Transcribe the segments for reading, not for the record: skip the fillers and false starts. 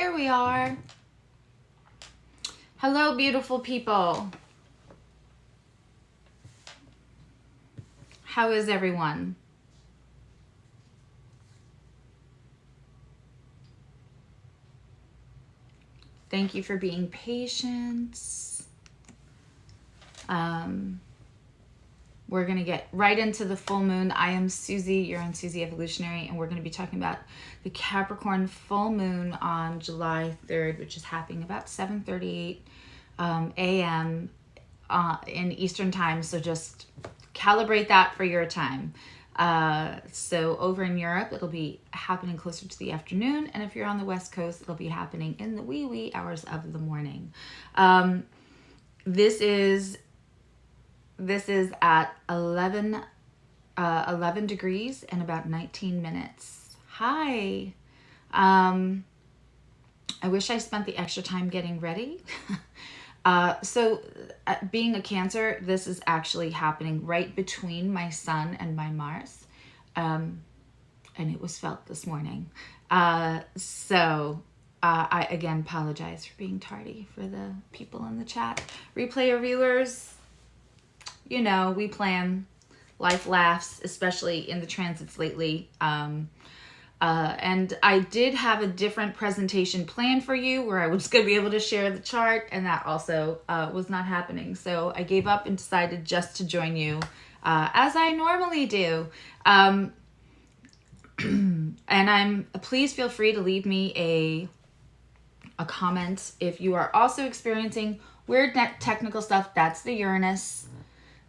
There we are. Hello, beautiful people. How is everyone? Thank you for being patient. We're going to get right into the full moon. I am Suzy. You're on Suzy Evolutionary, and we're going to be talking about the Capricorn full moon on July 3rd, which is happening about 7:38 a.m. In Eastern time. So just calibrate that for your time. So over in Europe, it'll be happening closer to the afternoon. And if you're on the West Coast, it'll be happening in the wee hours of the morning. This is at 11 degrees and about 19 minutes. Hi. I wish I spent the extra time getting ready. Being a Cancer, this is actually happening right between my Sun and my Mars. And it was felt this morning. I again apologize for being tardy for the people in the chat. Replayer viewers, you know, we plan. Life laughs, especially in the transits lately. And I did have a different presentation planned for you where I was going to be able to share the chart, and that also was not happening. So I gave up and decided just to join you as I normally do. And please feel free to leave me a comment if you are also experiencing weird technical stuff. That's the Uranus.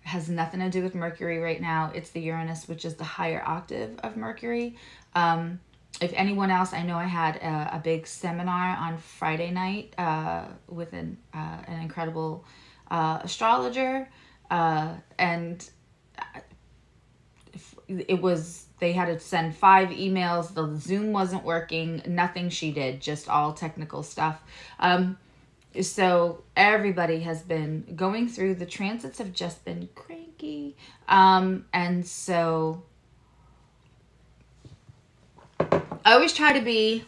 It has nothing to do with Mercury right now. It's the Uranus, which is the higher octave of Mercury. If anyone else, I know I had a big seminar on Friday night with an incredible astrologer, and they had to send 5 emails. The Zoom wasn't working. Nothing she did, just all technical stuff. So everybody has been going through, the transits have just been cranky. And so I always try to be,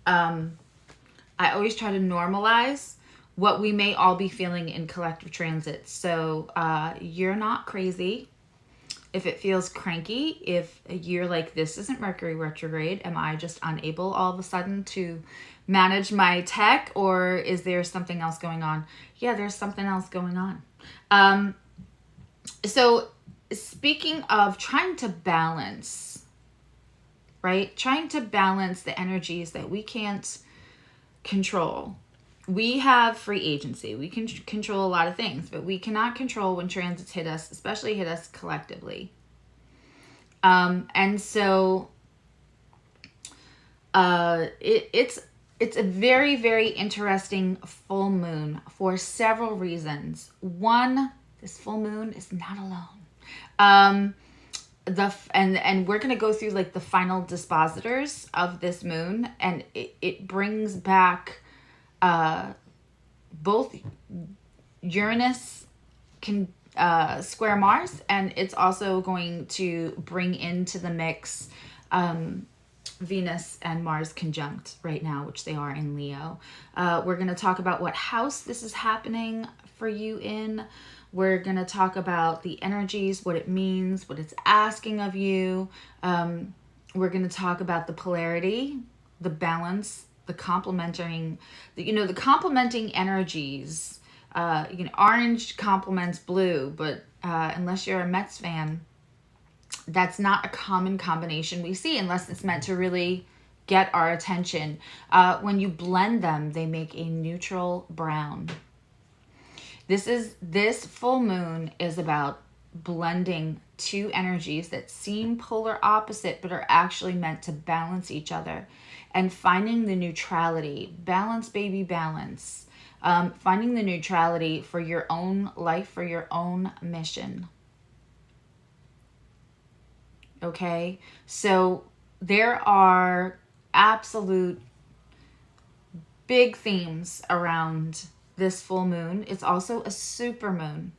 I always try to normalize what we may all be feeling in collective transits. So you're not crazy. If it feels cranky, if you're like, this isn't Mercury retrograde, am I just unable all of a sudden to manage my tech, or is there something else going on? Yeah, there's something else going on. So speaking of trying to balance, right? Trying to balance the energies that we can't control. We have free agency. We can control a lot of things, but we cannot control when transits hit us, especially hit us collectively. And so it's a very, very interesting full moon for several reasons. One, this full moon is not alone. And we're going to go through like the final dispositors of this moon, and it brings back both Uranus can square Mars, and it's also going to bring into the mix Venus and Mars conjunct right now, which they are in Leo. We're going to talk about what house this is happening for you in. We're going to talk about the energies, what it means, what it's asking of you. We're going to talk about the polarity, the balance, the complementing, the complementing energies. Orange complements blue, but unless you're a Mets fan, that's not a common combination we see unless it's meant to really get our attention. When you blend them, they make a neutral brown. This full moon is about blending two energies that seem polar opposite but are actually meant to balance each other, and finding the neutrality. Balance, baby, balance. Finding the neutrality for your own life, for your own mission. Okay, so there are absolute big themes around this full moon. It's also a super moon.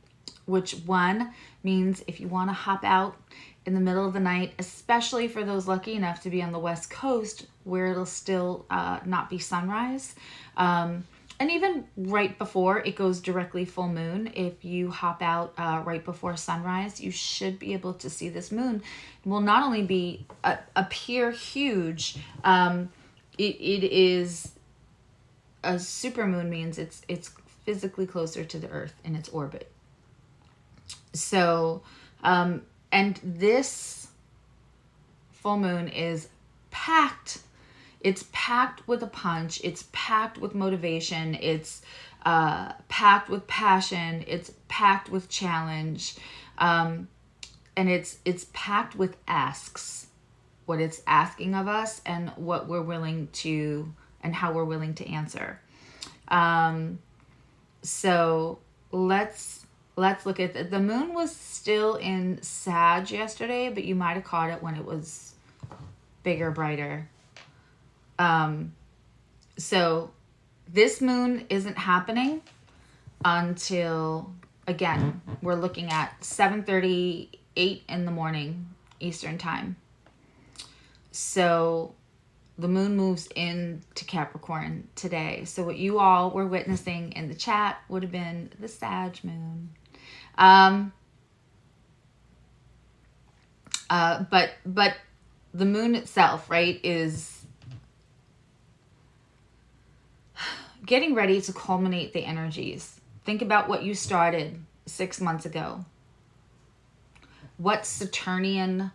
which one means if you want to hop out in the middle of the night, especially for those lucky enough to be on the West Coast where it'll still not be sunrise. And even right before it goes directly full moon, if you hop out right before sunrise, you should be able to see this moon. It will not only be appear huge, it is a super moon, means it's physically closer to the Earth in its orbit. So, and this full moon is packed. It's packed with a punch. It's packed with motivation. It's packed with passion. It's packed with challenge. And it's packed with asks. What it's asking of us and what we're willing to, and how we're willing to answer. So let's look at the moon was still in Sag yesterday, but you might have caught it when it was bigger, brighter. So this moon isn't happening until, again, we're looking at 7:38 in the morning Eastern time. So the moon moves into Capricorn today. So what you all were witnessing in the chat would have been the Sag moon. But the moon itself, right, is getting ready to culminate the energies. Think about what you started 6 months ago. What Saturnian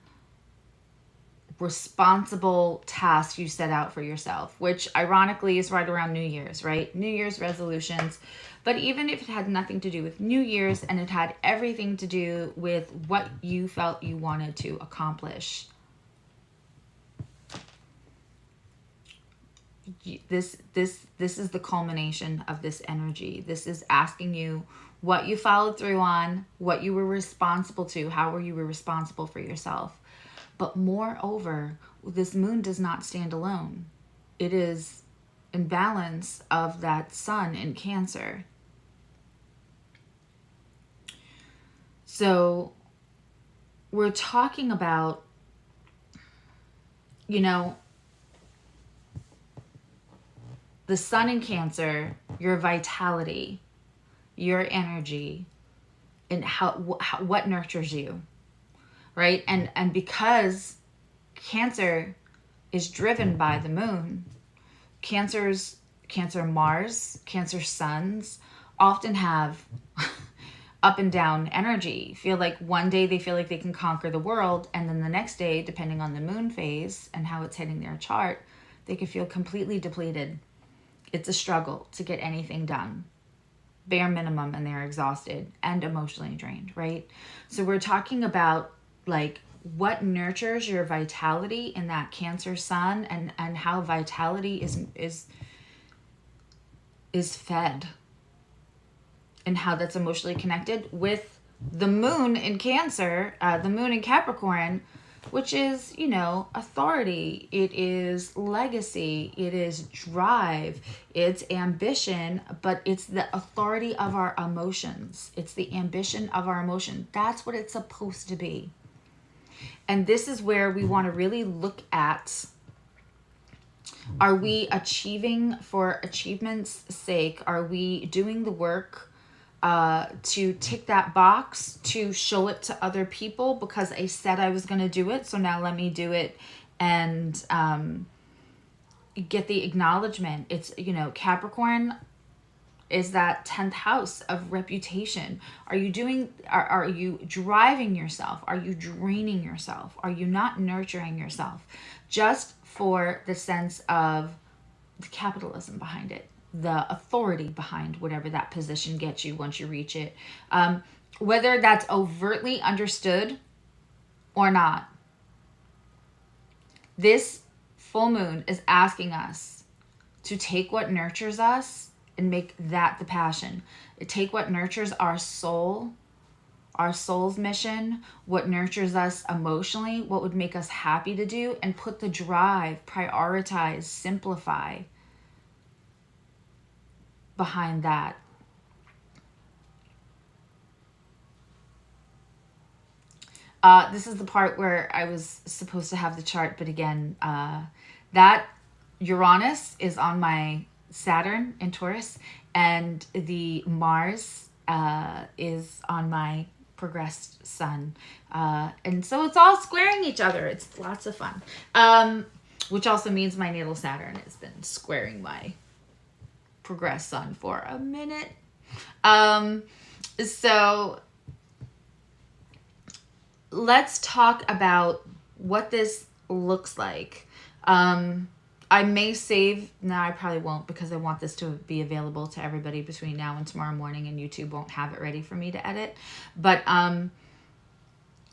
responsible task you set out for yourself, which ironically is right around New Year's, right? New Year's resolutions. But even if it had nothing to do with New Year's and it had everything to do with what you felt you wanted to accomplish, this is the culmination of this energy. This is asking you what you followed through on, what you were responsible to, how were you responsible for yourself. But moreover, this moon does not stand alone. It is in balance of that sun in Cancer. So we're talking about, you know, the sun in Cancer, your vitality, your energy, and what nurtures you, right? And because Cancer is driven by the moon, Cancer Mars, Cancer suns often have up and down energy. Feel like one day they feel like they can conquer the world, and then the next day, depending on the moon phase and how it's hitting their chart, they could feel completely depleted. It's a struggle to get anything done. Bare minimum, and they're exhausted and emotionally drained, right? So we're talking about like what nurtures your vitality in that Cancer sun, and how vitality is fed, and how that's emotionally connected with the moon in Cancer, the moon in Capricorn, which is, you know, authority, it is legacy, it is drive, it's ambition, but it's the authority of our emotions. It's the ambition of our emotion. That's what it's supposed to be. And this is where we want to really look at, are we achieving for achievement's sake? Are we doing the work to tick that box, to show it to other people because I said I was going to do it, so now let me do it and get the acknowledgement? It's, you know, Capricorn is that 10th house of reputation. Are you driving yourself? Are you draining yourself? Are you not nurturing yourself? Just for the sense of the capitalism behind it, the authority behind whatever that position gets you once you reach it. Whether that's overtly understood or not, this full moon is asking us to take what nurtures us and make that the passion. Take what nurtures our soul, our soul's mission, what nurtures us emotionally, what would make us happy to do, and put the drive, prioritize, simplify behind that. This is the part where I was supposed to have the chart, but again, that Uranus is on my Saturn in Taurus, and the Mars is on my progressed Sun. And so it's all squaring each other. It's lots of fun. Which also means my natal Saturn has been squaring my progressed Sun for a minute. So let's talk about what this looks like. I may save, no, I probably won't, because I want this to be available to everybody between now and tomorrow morning, and YouTube won't have it ready for me to edit. But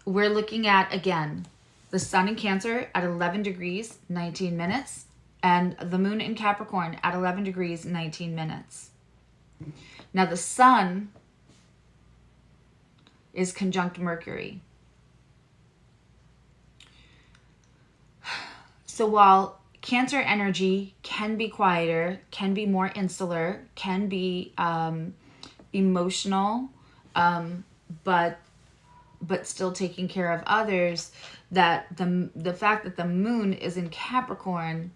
we're looking at, again, the Sun in Cancer at 11 degrees, 19 minutes, and the Moon in Capricorn at 11 degrees, 19 minutes. Now the Sun is conjunct Mercury. So while Cancer energy can be quieter, can be more insular, can be emotional, but still taking care of others, that the fact that the Moon is in Capricorn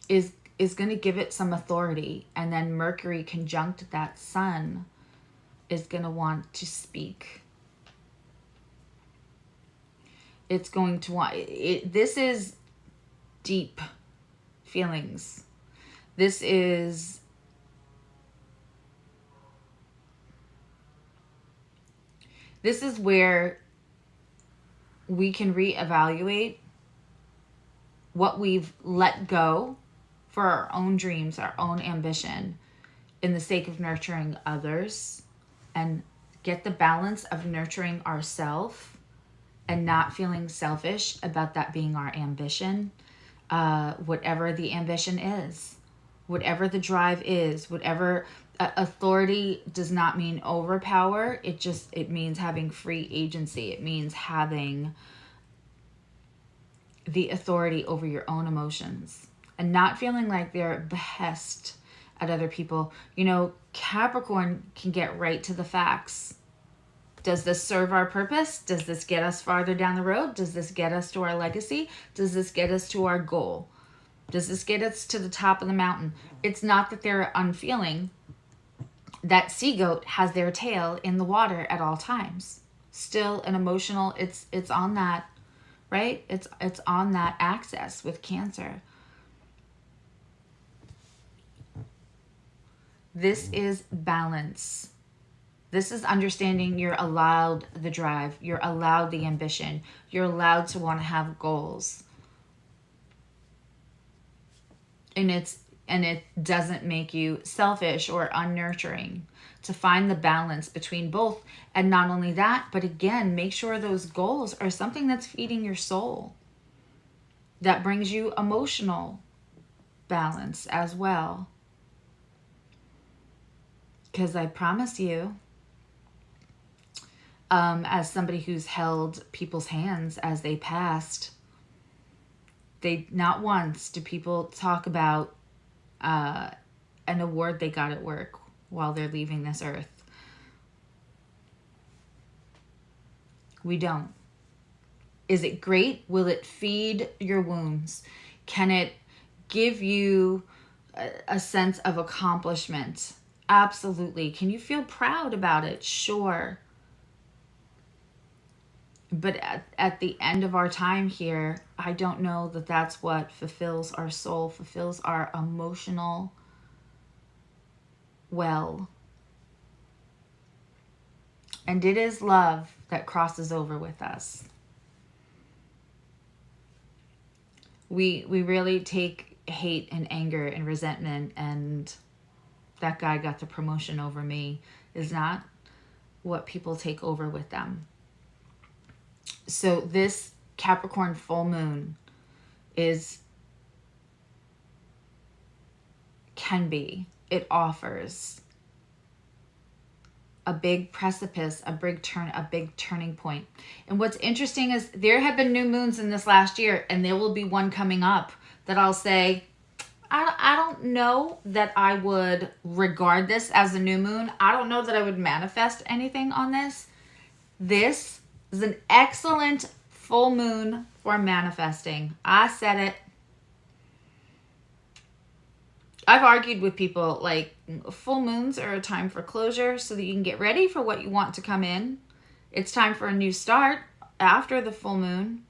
is going to give it some authority, and then Mercury conjunct that Sun is going to want to speak. It's going to want it. This is deep feelings. This is where we can reevaluate what we've let go for our own dreams, our own ambition, in the sake of nurturing others, and get the balance of nurturing ourselves and not feeling selfish about that being our ambition, whatever the ambition is, whatever the drive is, whatever. Authority does not mean overpower. It means having free agency. It means having the authority over your own emotions and not feeling like they're a behest at other people. You know, Capricorn can get right to the facts. Does this serve our purpose? Does this get us farther down the road? Does this get us to our legacy? Does this get us to our goal? Does this get us to the top of the mountain? It's not that they're unfeeling. That sea goat has their tail in the water at all times. Still an emotional, it's on that, right? It's on that axis with Cancer. This is balance. This is understanding you're allowed the drive. You're allowed the ambition. You're allowed to want to have goals. And it doesn't make you selfish or unnurturing, to find the balance between both. And not only that, but again, make sure those goals are something that's feeding your soul, that brings you emotional balance as well. Because I promise you, as somebody who's held people's hands as they passed, they not once do people talk about an award they got at work while they're leaving this earth. We don't. Is it great? Will it feed your wounds? Can it give you a sense of accomplishment? Absolutely. Can you feel proud about it? Sure. But at the end of our time here, I don't know that that's what fulfills our soul, fulfills our emotional well. And it is love that crosses over with us. We really take hate and anger and resentment, and that guy got the promotion over me, is not what people take over with them. So this Capricorn full moon it offers a big precipice, a big turning point. And what's interesting is there have been new moons in this last year, and there will be one coming up that I'll say, I don't know that I would regard this as a new moon. I don't know that I would manifest anything on this. This is an excellent full moon for manifesting. I said it. I've argued with people like full moons are a time for closure so that you can get ready for what you want to come in. It's time for a new start after the full moon.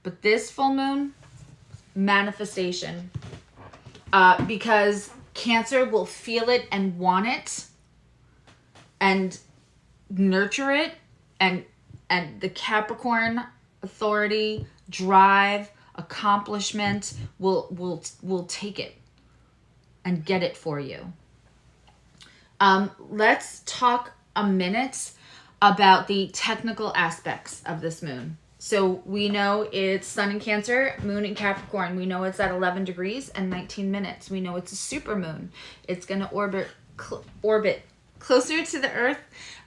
But this full moon, manifestation. Because Cancer will feel it and want it and nurture it, and the Capricorn authority, drive, accomplishment will take it and get it for you. Let's talk a minute about the technical aspects of this moon. So we know it's Sun in Cancer, Moon in Capricorn. We know it's at 11 degrees and 19 minutes. We know it's a super moon. It's going to orbit closer to the Earth,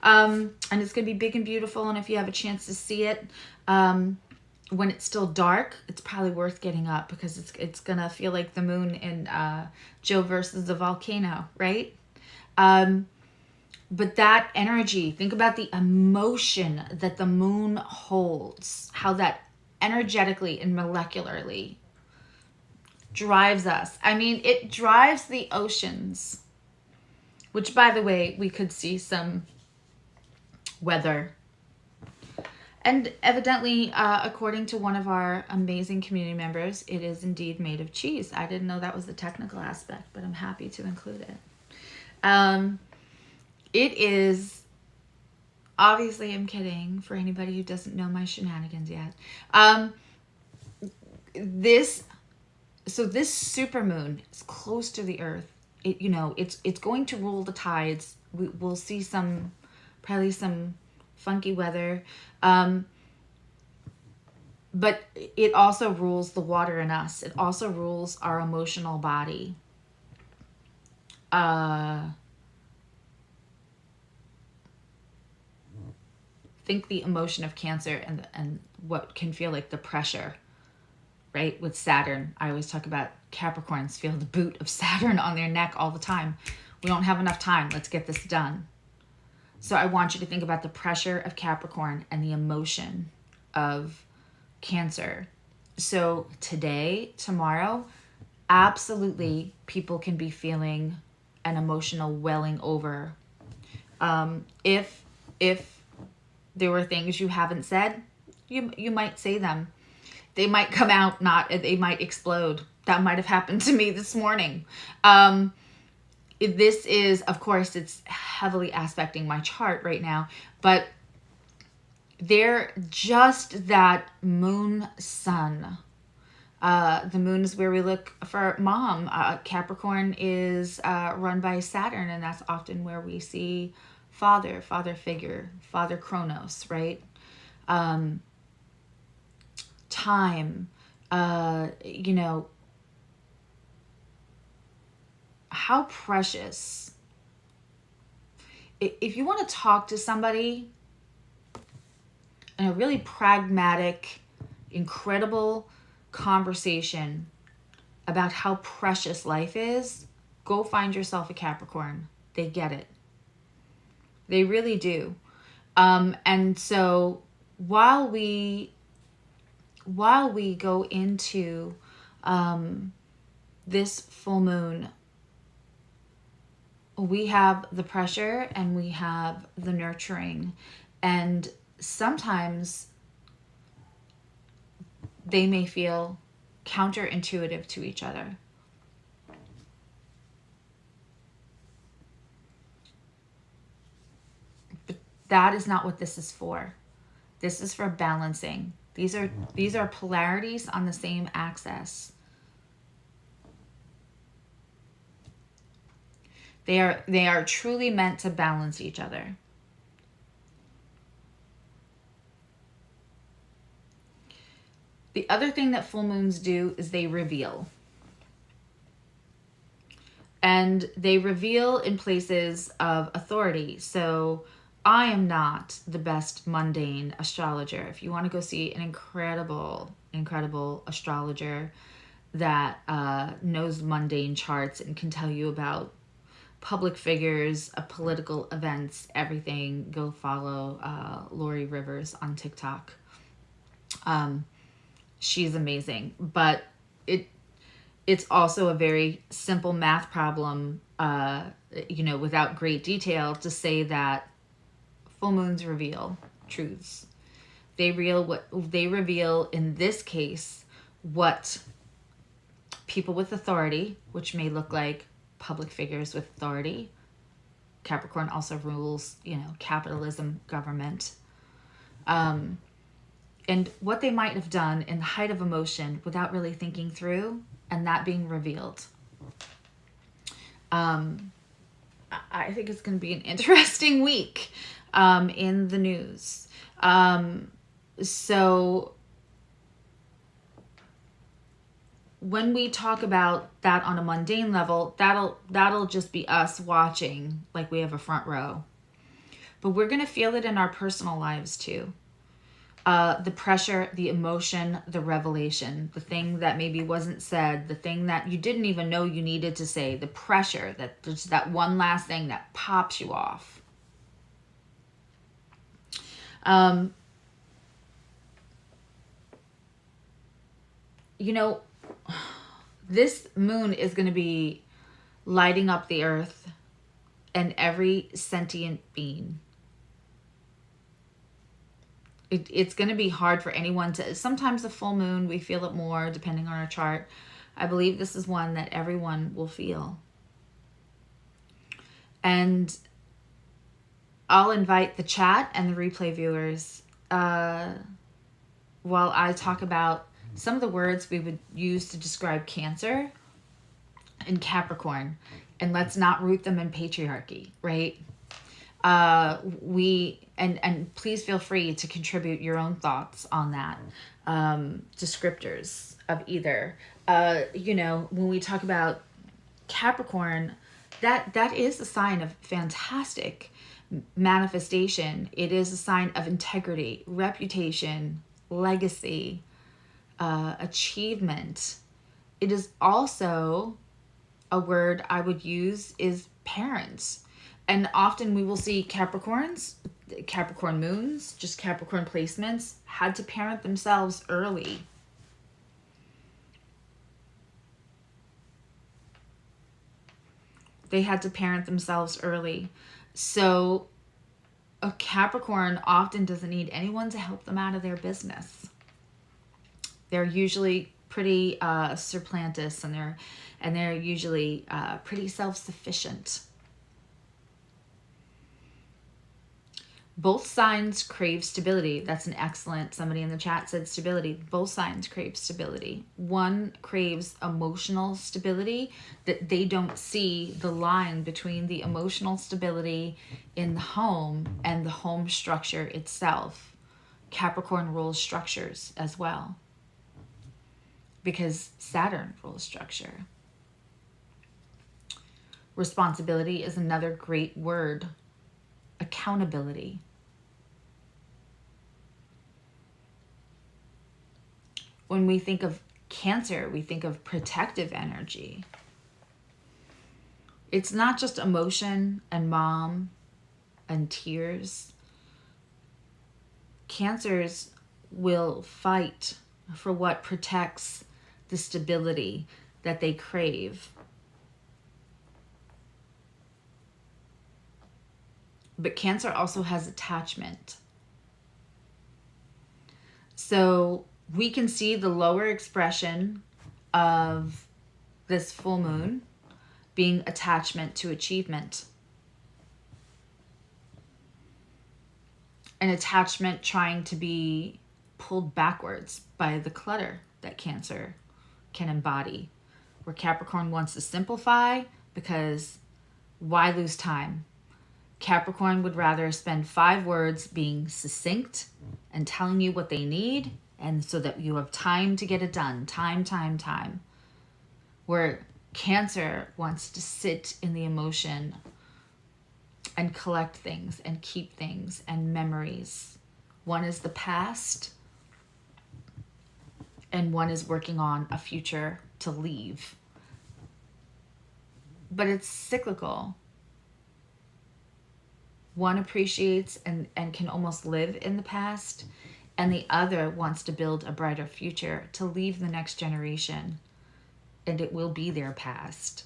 and it's going to be big and beautiful. And if you have a chance to see it when it's still dark, it's probably worth getting up, because it's going to feel like the moon in Joe versus the volcano, right? But that energy, think about the emotion that the moon holds, how that energetically and molecularly drives us. I mean, it drives the oceans, which, by the way, we could see some weather. And evidently, according to one of our amazing community members, it is indeed made of cheese. I didn't know that was the technical aspect, but I'm happy to include it. It is, obviously I'm kidding for anybody who doesn't know my shenanigans yet. This supermoon is close to the Earth. It's going to rule the tides. We'll see probably some funky weather. But it also rules the water in us. It also rules our emotional body. Think the emotion of Cancer and what can feel like the pressure, right? With Saturn, I always talk about Capricorns feel the boot of Saturn on their neck all the time. We don't have enough time. Let's get this done. So I want you to think about the pressure of Capricorn and the emotion of Cancer. So today, tomorrow, absolutely people can be feeling an emotional welling over. If there were things you haven't said, you might say them. They might come out, they might explode. That might have happened to me this morning. This is, of course, it's heavily aspecting my chart right now, but they're just that moon sun. The moon is where we look for mom. Capricorn is run by Saturn, and that's often where we see father figure, father Kronos, right? Time, how precious. If you want to talk to somebody in a really pragmatic, incredible conversation about how precious life is, go find yourself a Capricorn. They get it. They really do. And so while we go into this full moon, we have the pressure and we have the nurturing, and sometimes they may feel counterintuitive to each other. But that is not what this is for. This is for balancing. These are polarities on the same axis. They are truly meant to balance each other. The other thing that full moons do is they reveal. And they reveal in places of authority. So I am not the best mundane astrologer. If you want to go see an incredible astrologer, that knows mundane charts and can tell you about public figures, political events, everything. Go follow Lori Rivers on TikTok. She's amazing, but it's also a very simple math problem, without great detail, to say that full moons reveal truths. They reveal in this case what people with authority, which may look like public figures with authority. Capricorn also rules, capitalism, government. And what they might have done in the height of emotion without really thinking through, and that being revealed. I think it's going to be an interesting week in the news. So when we talk about that on a mundane level, that'll just be us watching like we have a front row. But we're going to feel it in our personal lives too. The pressure, the emotion, the revelation, the thing that maybe wasn't said, the thing that you didn't even know you needed to say, the pressure, that there's that one last thing that pops you off. This moon is going to be lighting up the earth and every sentient being. It's going to be hard for anyone to... Sometimes the full moon, we feel it more depending on our chart. I believe this is one that everyone will feel. And I'll invite the chat and the replay viewers while I talk about some of the words we would use to describe Cancer and Capricorn. And let's not root them in patriarchy, right? And please feel free to contribute your own thoughts on that, descriptors of either. When we talk about Capricorn, that is a sign of fantastic manifestation. It is a sign of integrity, reputation, legacy, achievement. It is also a word I would use is parents. And often we will see Capricorn moons, just Capricorn placements, had to parent themselves early. They had to parent themselves early. So a Capricorn often doesn't need anyone to help them out of their business. They're usually pretty surplantis, and they're usually pretty self-sufficient. Both signs crave stability. That's an excellent... Somebody in the chat said stability. Both signs crave stability. One craves emotional stability, that they don't see the line between the emotional stability in the home and the home structure itself. Capricorn rules structures as well, because Saturn rules structure. Responsibility is another great word. Accountability. When we think of Cancer, we think of protective energy. It's not just emotion and mom and tears. Cancers will fight for what protects the stability that they crave. But Cancer also has attachment. So we can see the lower expression of this full moon being attachment to achievement. An attachment trying to be pulled backwards by the clutter that Cancer can embody. Where Capricorn wants to simplify, because why lose time? Capricorn would rather spend 5 words being succinct and telling you what they need, and so that you have time to get it done. Time. Where Cancer wants to sit in the emotion and collect things and keep things and memories. One is the past, and one is working on a future to leave. But it's cyclical. One appreciates and can almost live in the past, and the other wants to build a brighter future to leave the next generation, and it will be their past.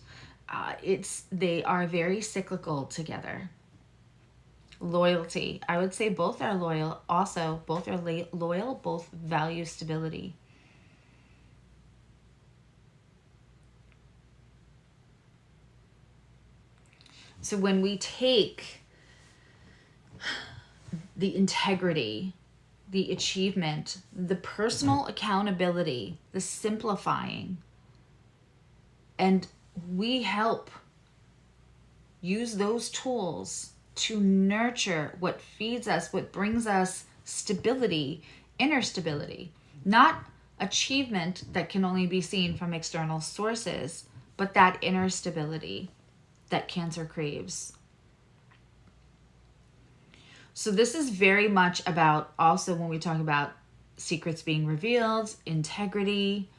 They are very cyclical together. Loyalty. I would say both are loyal. Also, both are loyal, both value stability. So when we take the integrity, the achievement, the personal accountability, the simplifying, and we help use those tools to nurture what feeds us, what brings us stability, inner stability, not achievement that can only be seen from external sources, but that inner stability that Cancer craves. So this is very much about, also when we talk about secrets being revealed, integrity,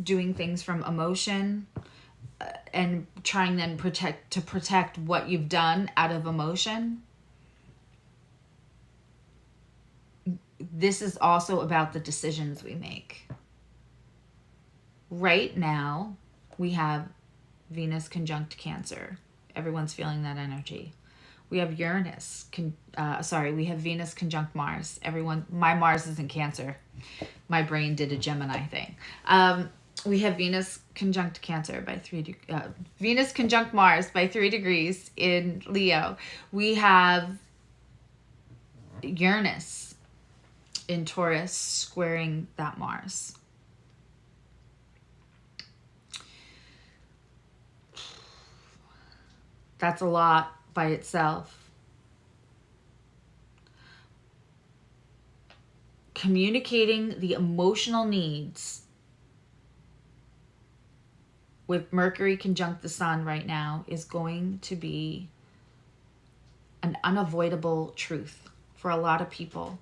doing things from emotion, and trying then to protect what you've done out of emotion. This is also about the decisions we make. Right now, we have Venus conjunct Cancer. Everyone's feeling that energy. We have Uranus, we have Venus conjunct Mars. My Mars is in Cancer. My brain did a Gemini thing. We have Venus conjunct Cancer by Venus conjunct Mars by 3 degrees in Leo. We have Uranus in Taurus squaring that Mars. That's a lot by itself. Communicating the emotional needs with Mercury conjunct the Sun right now is going to be an unavoidable truth for a lot of people.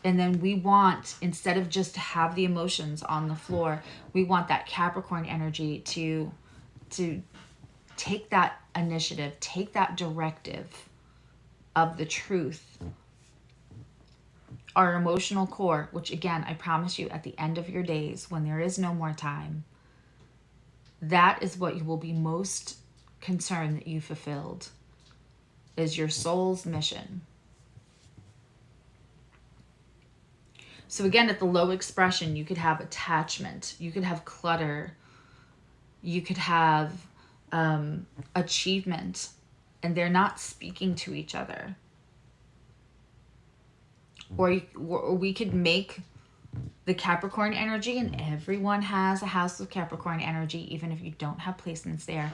And then we want, instead of just to have the emotions on the floor, we want that Capricorn energy to take that initiative, take that directive of the truth. Our emotional core, which again, I promise you, at the end of your days, when there is no more time, that is what you will be most concerned that you fulfilled, is your soul's mission. So again, at the low expression, you could have attachment, you could have clutter, you could have achievement, and they're not speaking to each other. Or we could make the Capricorn energy, and everyone has a house with Capricorn energy, even if you don't have placements there,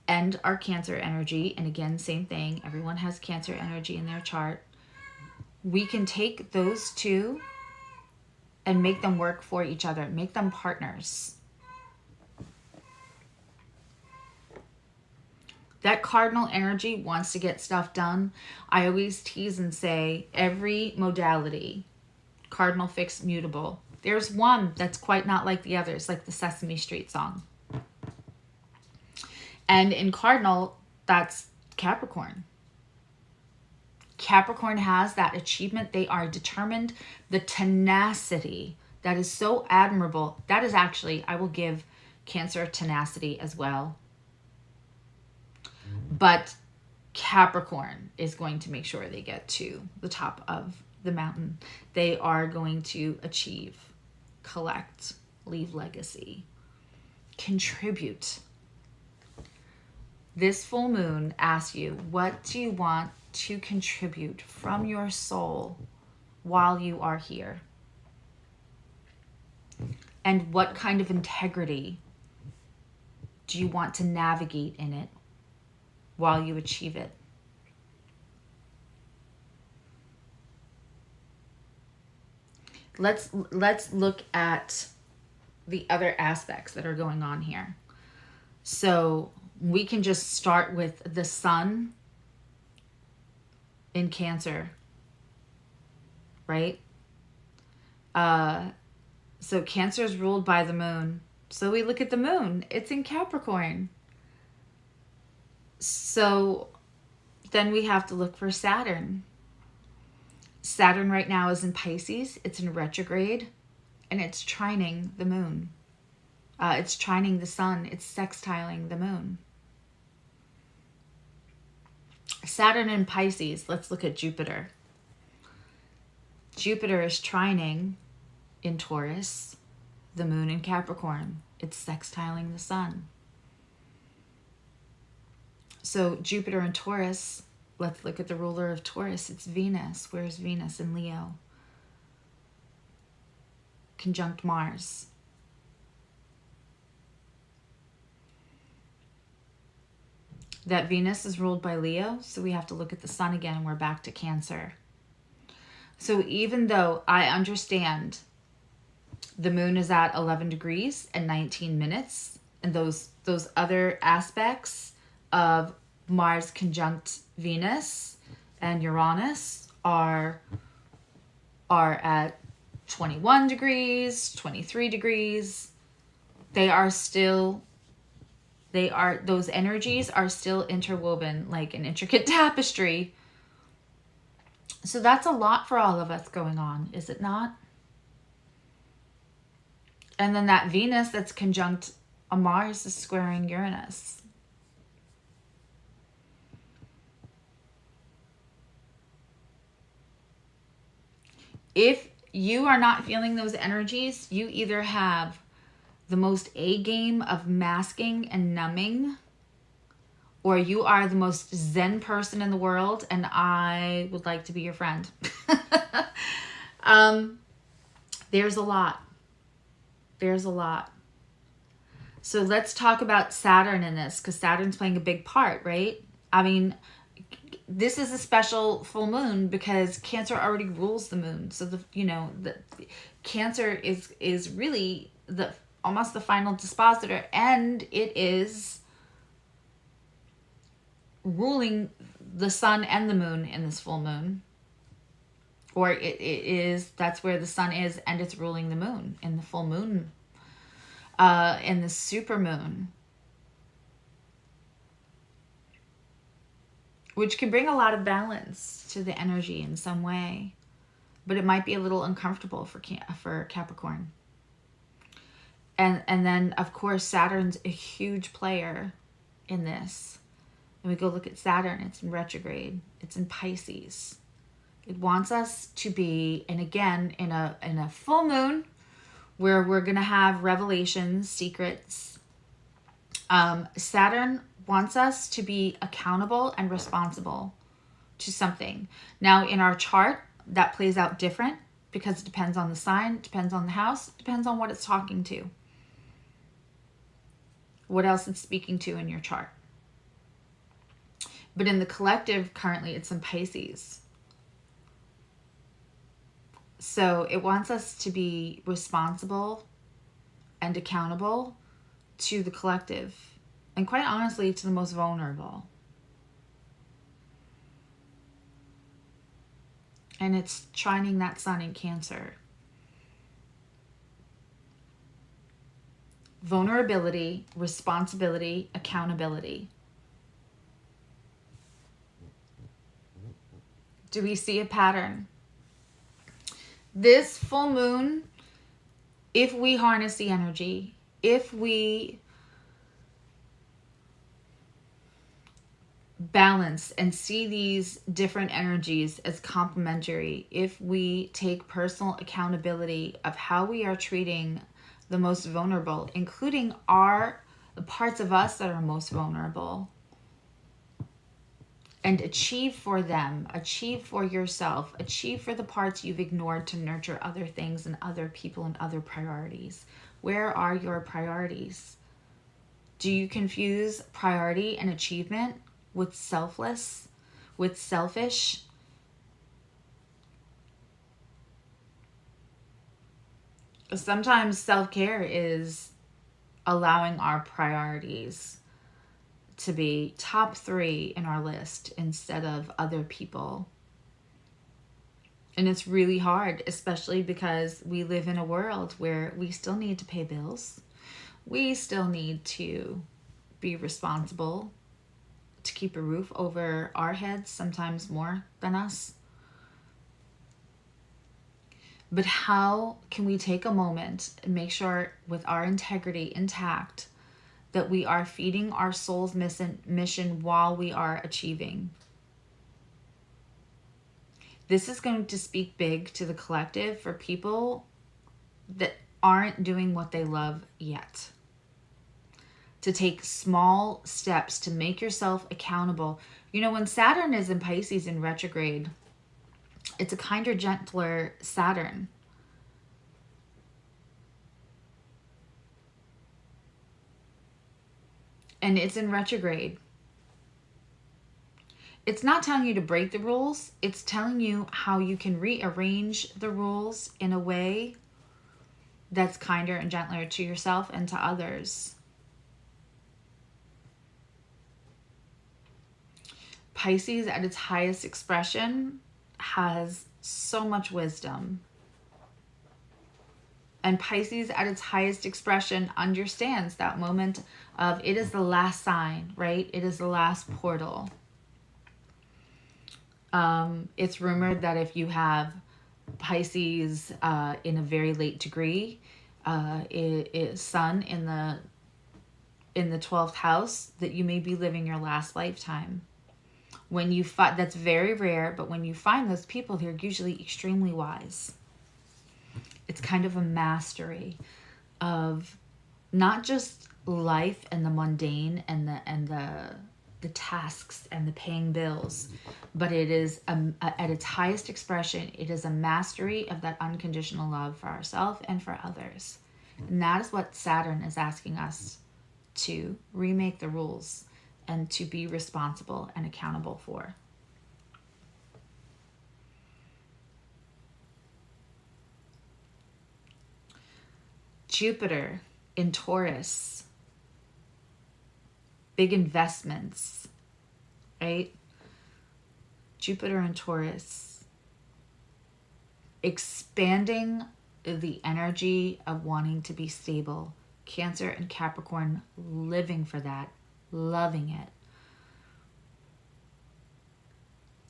and our Cancer energy, and again, same thing, everyone has Cancer energy in their chart. We can take those two and make them work for each other, make them partners. That cardinal energy wants to get stuff done. I always tease and say every modality, cardinal, fixed, mutable, there's one that's quite not like the others, like the Sesame Street song. And in cardinal, that's Capricorn. Capricorn has that achievement. They are determined. The tenacity that is so admirable. That is actually, I will give Cancer tenacity as well. But Capricorn is going to make sure they get to the top of the mountain. They are going to achieve, collect, leave legacy, contribute. This full moon asks you, what do you want to contribute from your soul while you are here? And what kind of integrity do you want to navigate in it while you achieve it? Let's look at the other aspects that are going on here. So we can just start with the sun in Cancer, right? So Cancer is ruled by the moon. So we look at the moon. It's in Capricorn. So then we have to look for Saturn. Saturn right now is in Pisces. It's in retrograde. And it's trining the moon. It's trining the sun. It's sextiling the moon. Saturn in Pisces. Let's look at Jupiter. Jupiter is trining in Taurus, the moon in Capricorn. It's sextiling the sun. So Jupiter in Taurus, let's look at the ruler of Taurus. It's Venus. Where's Venus in Leo? Conjunct Mars. That Venus is ruled by Leo, so we have to look at the sun again, and we're back to Cancer. So even though I understand the moon is at 11 degrees and 19 minutes, and those other aspects of Mars conjunct Venus and Uranus are at 21 degrees, 23 degrees, those energies are still interwoven like an intricate tapestry. So that's a lot for all of us going on, is it not? And then that Venus that's conjunct a Mars is squaring Uranus. If you are not feeling those energies, you either have the most A game of masking and numbing, or you are the most Zen person in the world, and I would like to be your friend. There's a lot. There's a lot. So let's talk about Saturn in this, because Saturn's playing a big part, right? I mean, this is a special full moon because Cancer already rules the moon. So the Cancer is really almost the final dispositor, and it is ruling the sun and the moon in this full moon. Or that's where the sun is, and it's ruling the moon in the full moon, in the super moon. Which can bring a lot of balance to the energy in some way. But it might be a little uncomfortable for Capricorn. And then, of course, Saturn's a huge player in this. And we go look at Saturn. It's in retrograde. It's in Pisces. It wants us to be, and again, in a full moon where we're going to have revelations, secrets. Saturn wants us to be accountable and responsible to something. Now, in our chart, that plays out different because it depends on the sign, depends on the house, depends on what it's talking to. What else it's speaking to in your chart. But in the collective, currently, it's in Pisces. So it wants us to be responsible and accountable to the collective. And quite honestly, to the most vulnerable. And it's trining that sun in Cancer. Vulnerability, responsibility, accountability. Do we see a pattern? This full moon, if we harness the energy, if we balance and see these different energies as complementary, if we take personal accountability of how we are treating the most vulnerable, including the parts of us that are most vulnerable, and achieve for them, achieve for yourself, achieve for the parts you've ignored to nurture other things and other people and other priorities. Where are your priorities? Do you confuse priority and achievement with selfless, with selfish? Sometimes self-care is allowing our priorities to be top 3 in our list instead of other people. And it's really hard, especially because we live in a world where we still need to pay bills. we still need to be responsible, to keep a roof over our heads, sometimes more than us. But how can we take a moment and make sure with our integrity intact that we are feeding our soul's mission while we are achieving? This is going to speak big to the collective for people that aren't doing what they love yet. To take small steps to make yourself accountable. You know, when Saturn is in Pisces in retrograde, it's a kinder, gentler Saturn. And it's in retrograde. It's not telling you to break the rules. It's telling you how you can rearrange the rules in a way that's kinder and gentler to yourself and to others. Pisces at its highest expression has so much wisdom. And Pisces at its highest expression understands that moment of it is the last sign, right? It is the last portal. It's rumored that if you have Pisces in a very late degree, Sun in the 12th house, that you may be living your last lifetime. When you find, that's very rare, but when you find those people, they're usually extremely wise. It's kind of a mastery of not just life and the mundane and the tasks and the paying bills, but it is at its highest expression, it is a mastery of that unconditional love for ourselves and for others. And that is what Saturn is asking us to remake the rules and to be responsible and accountable for. Jupiter in Taurus, big investments, right? Jupiter in Taurus, expanding the energy of wanting to be stable. Cancer and Capricorn living for that, loving it.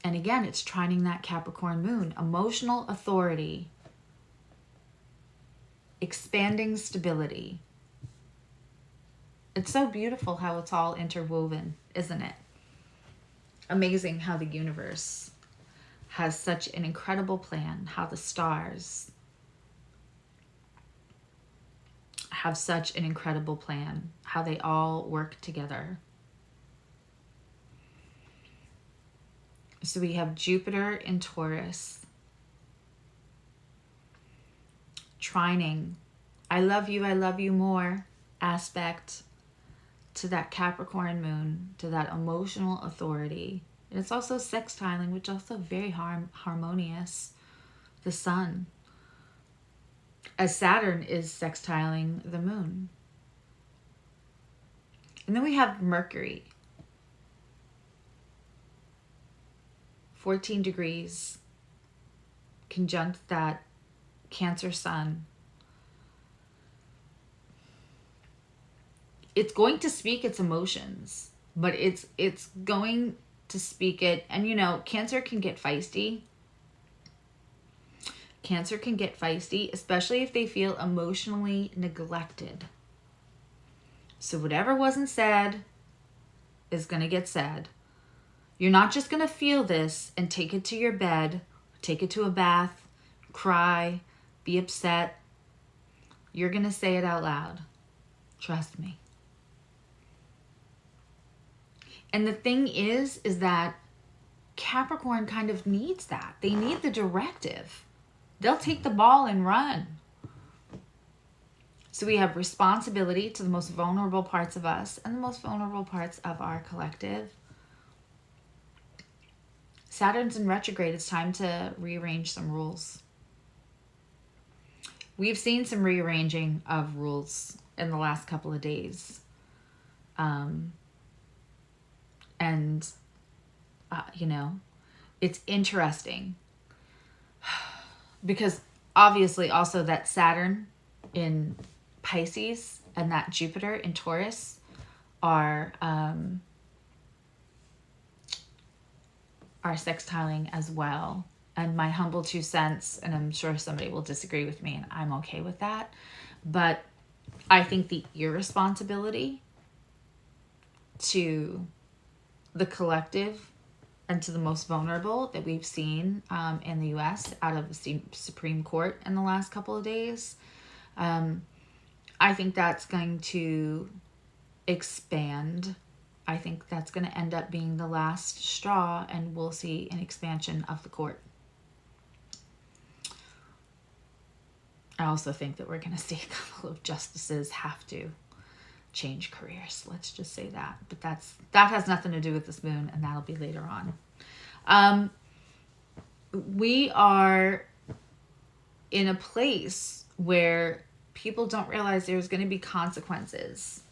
And again, it's trining that Capricorn moon, emotional authority, expanding stability. It's so beautiful how it's all interwoven, isn't it? Amazing how the universe has such an incredible plan, how the stars have such an incredible plan, how they all work together. So we have Jupiter in Taurus, trining, I love you more aspect to that Capricorn moon, to that emotional authority. And it's also sextiling, which is also very harmonious. The sun, as Saturn is sextiling the moon. And then we have Mercury, 14 degrees, conjunct that Cancer sun. It's going to speak its emotions, but it's going to speak it. And you know, Cancer can get feisty. Cancer can get feisty, especially if they feel emotionally neglected. So whatever wasn't said is going to get said. You're not just going to feel this and take it to your bed, take it to a bath, cry, be upset. You're going to say it out loud. Trust me. And the thing is that Capricorn kind of needs that. They need the directive. They'll take the ball and run. So we have responsibility to the most vulnerable parts of us and the most vulnerable parts of our collective. Saturn's in retrograde. It's time to rearrange some rules. We've seen some rearranging of rules in the last couple of days. You know, it's interesting because obviously also that Saturn in Pisces and that Jupiter in Taurus are sextiling as well. And my humble 2 cents, and I'm sure somebody will disagree with me, and I'm okay with that, but I think the irresponsibility to the collective and to the most vulnerable that we've seen in the U.S. out of the Supreme Court in the last couple of days, I think that's going to expand. I think that's going to end up being the last straw, and we'll see an expansion of the court. I also think that we're going to see a couple of justices have to change careers. Let's just say that. But that has nothing to do with this moon, and that'll be later on. We are in a place where people don't realize there's going to be consequences.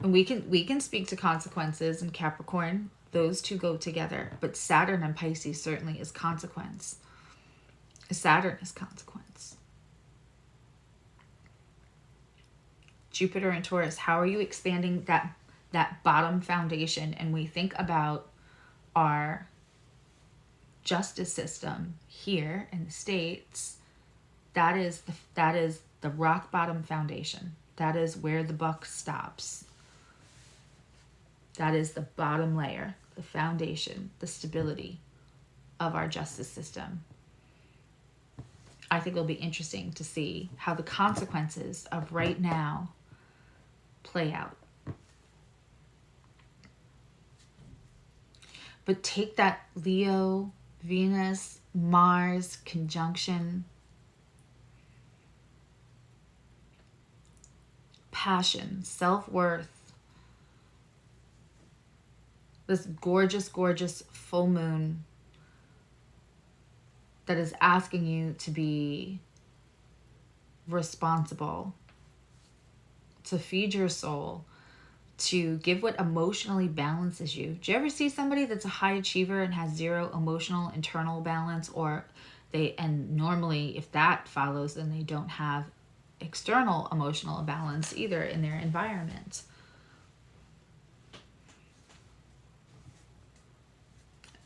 And we can speak to consequences in Capricorn. Those two go together. But Saturn and Pisces certainly is consequence. Saturn is consequence. Jupiter and Taurus, how are you expanding that bottom foundation? And we think about our justice system here in the States. That is the rock bottom foundation. That is where the buck stops. That is the bottom layer, the foundation, the stability of our justice system. I think it'll be interesting to see how the consequences of right now play out. But take that Leo, Venus, Mars conjunction, passion, self-worth, this gorgeous, gorgeous full moon that is asking you to be responsible, to feed your soul, to give what emotionally balances you. Do you ever see somebody that's a high achiever and has zero emotional internal balance, and normally if that follows, then they don't have external emotional balance either in their environment.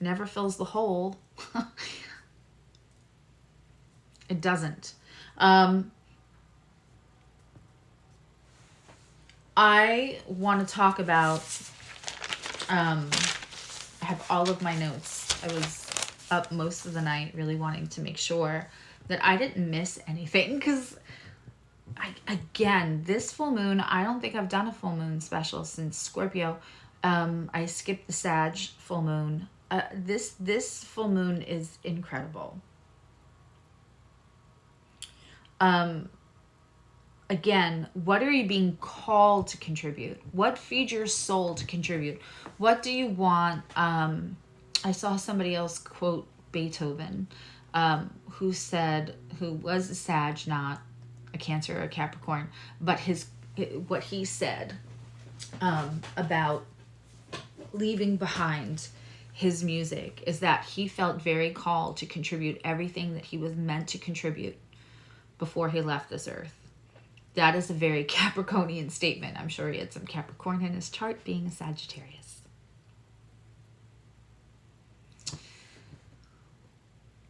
Never fills the hole. It doesn't. I want to talk about, I have all of my notes. I was up most of the night really wanting to make sure that I didn't miss anything, because again, this full moon, I don't think I've done a full moon special since Scorpio. I skipped the Sag full moon. This full moon is incredible. Again, what are you being called to contribute? What feeds your soul to contribute? What do you want? I saw somebody else quote Beethoven, who was a Sag, not a Cancer or a Capricorn, but what he said about leaving behind his music is that he felt very called to contribute everything that he was meant to contribute before he left this earth. That is a very Capricornian statement. I'm sure he had some Capricorn in his chart, being a Sagittarius.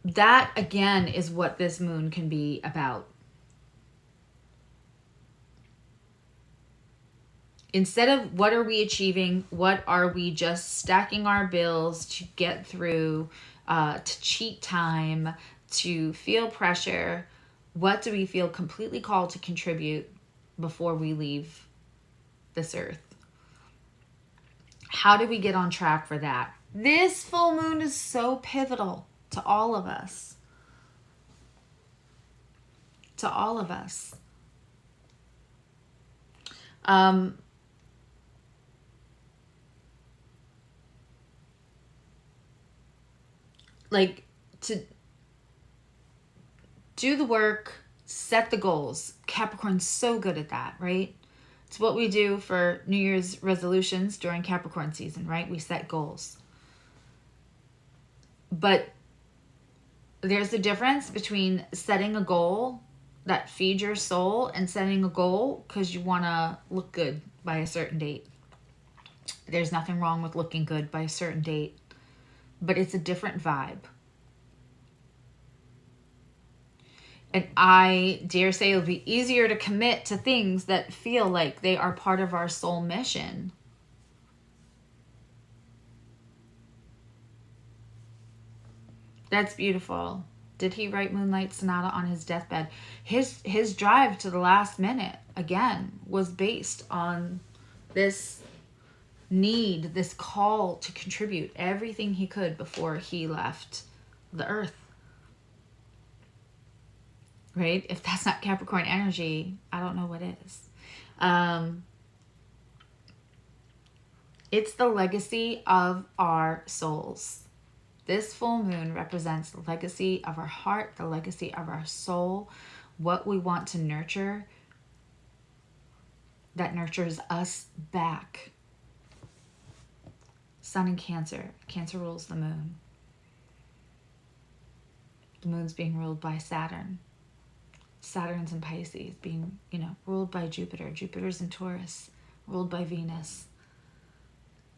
That, again, is what this moon can be about. Instead of what are we achieving, what are we just stacking our bills to get through, to cheat time, to feel pressure, what do we feel completely called to contribute before we leave this earth? How do we get on track for that? This full moon is so pivotal to all of us. To all of us. To do the work, set the goals. Capricorn's so good at that, right? It's what we do for New Year's resolutions during Capricorn season, right? We set goals. But there's a difference between setting a goal that feed your soul and setting a goal because you want to look good by a certain date. There's nothing wrong with looking good by a certain date, but it's a different vibe. And I dare say it'll be easier to commit to things that feel like they are part of our soul mission. That's beautiful. Did he write Moonlight Sonata on his deathbed? His drive to the last minute, again, was based on this need, this call to contribute everything he could before he left the earth. Right? If that's not Capricorn energy, I don't know what is. It's the legacy of our souls. This full moon represents the legacy of our heart, the legacy of our soul, what we want to nurture that nurtures us back. Sun in Cancer. Cancer rules the moon. The moon's being ruled by Saturn. Saturn's in Pisces, being, ruled by Jupiter. Jupiter's in Taurus, ruled by Venus.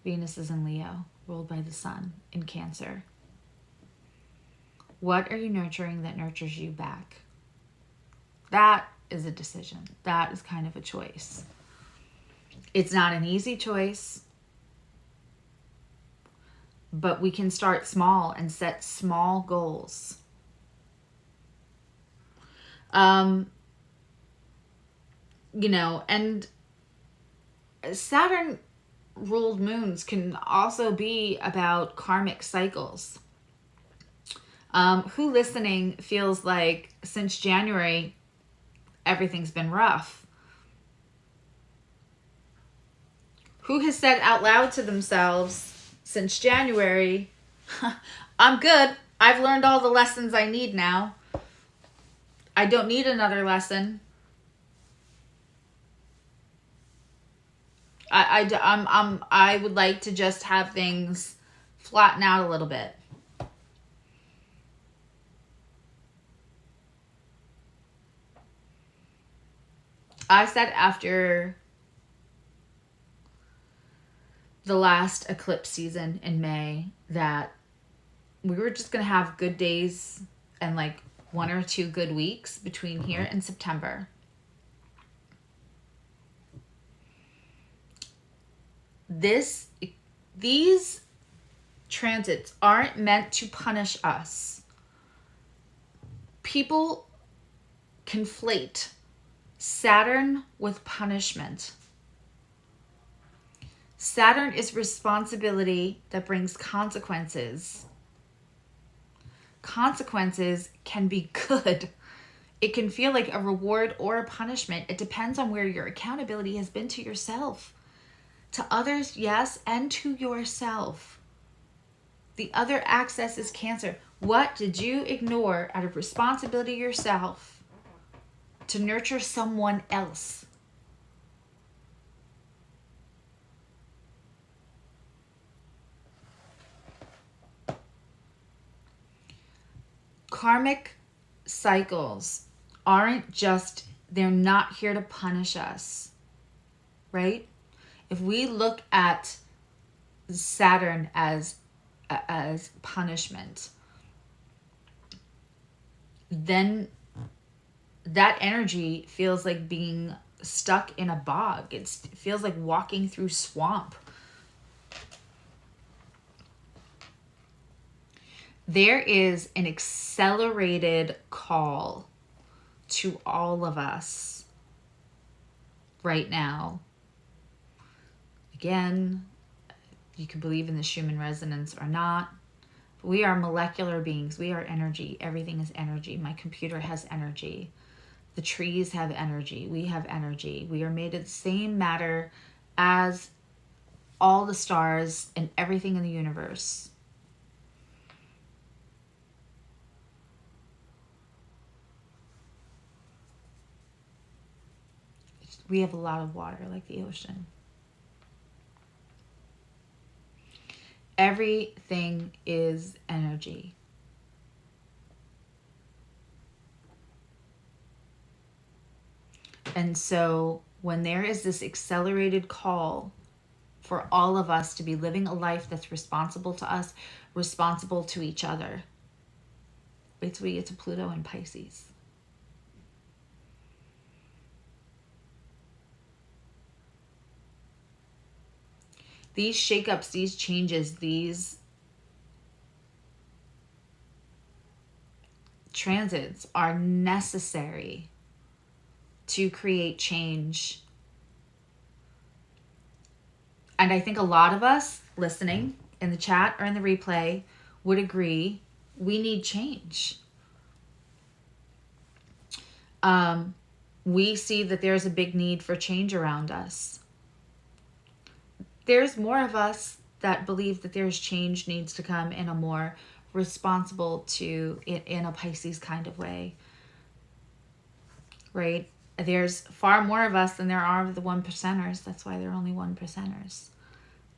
Venus is in Leo, ruled by the sun in Cancer. What are you nurturing that nurtures you back? That is a decision. That is kind of a choice. It's not an easy choice, but we can start small and set small goals. And Saturn ruled moons can also be about karmic cycles. Who listening feels like since January, everything's been rough? Who has said out loud to themselves since January, I'm good. I've learned all the lessons I need now. I don't need another lesson. I would like to just have things flatten out a little bit. I said after the last eclipse season in May that we were just going to have good days and like 1 or 2 good weeks between here and September. These transits aren't meant to punish us. People conflate Saturn with punishment. Saturn is responsibility that brings consequences. Consequences can be good. It can feel like a reward or a punishment. It depends on where your accountability has been to yourself. To others, yes, and to yourself. The other axis is Cancer. What did you ignore out of responsibility yourself to nurture someone else? Karmic cycles aren't just, they're not here to punish us, right? If we look at Saturn as punishment, then that energy feels like being stuck in a bog. It feels like walking through swamp. There is an accelerated call to all of us right now. Again, you can believe in the Schumann resonance or not. We are molecular beings. We are energy. Everything is energy. My computer has energy. The trees have energy. We have energy. We are made of the same matter as all the stars and everything in the universe. We have a lot of water, like the ocean. Everything is energy. And so when there is this accelerated call for all of us to be living a life that's responsible to us, responsible to each other, wait till we get to Pluto and Pisces. These shakeups, these changes, these transits are necessary to create change. And I think a lot of us listening in the chat or in the replay would agree we need change. We see that there's a big need for change around us. There's more of us that believe that there's change needs to come in a more responsible in a Pisces kind of way, right? There's far more of us than there are of the 1%ers. That's why there are only 1%ers.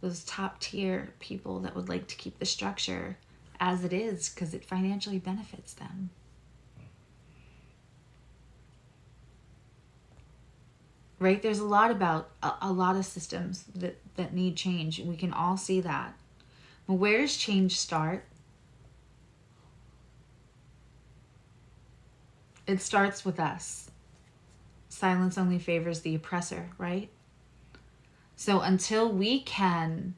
Those top tier people that would like to keep the structure as it is because it financially benefits them. Right? There's a lot of systems that need change. We can all see that. But where does change start? It starts with us. Silence only favors the oppressor, right? So until we can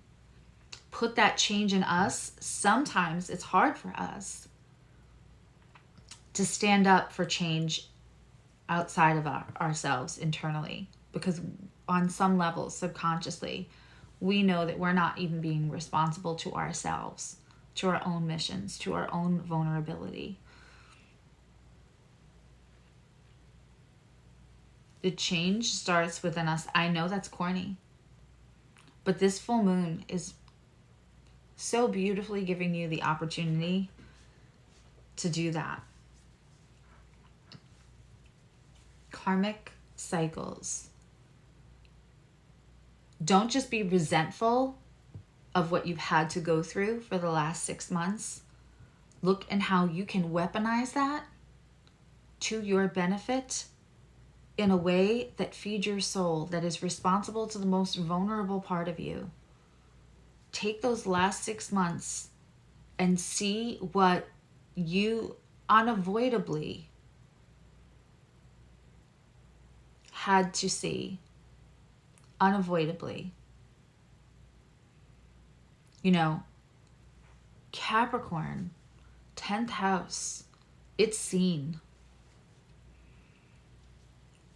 put that change in us, sometimes it's hard for us to stand up for change outside of ourselves internally, because on some level, subconsciously, we know that we're not even being responsible to ourselves, to our own missions, to our own vulnerability. The change starts within us. I know that's corny, but this full moon is so beautifully giving you the opportunity to do that. Karmic cycles. Don't just be resentful of what you've had to go through for the last 6 months. Look at how you can weaponize that to your benefit in a way that feeds your soul, that is responsible to the most vulnerable part of you. Take those last 6 months and see what you unavoidably had to see. Unavoidably. You know, Capricorn, 10th house, it's seen.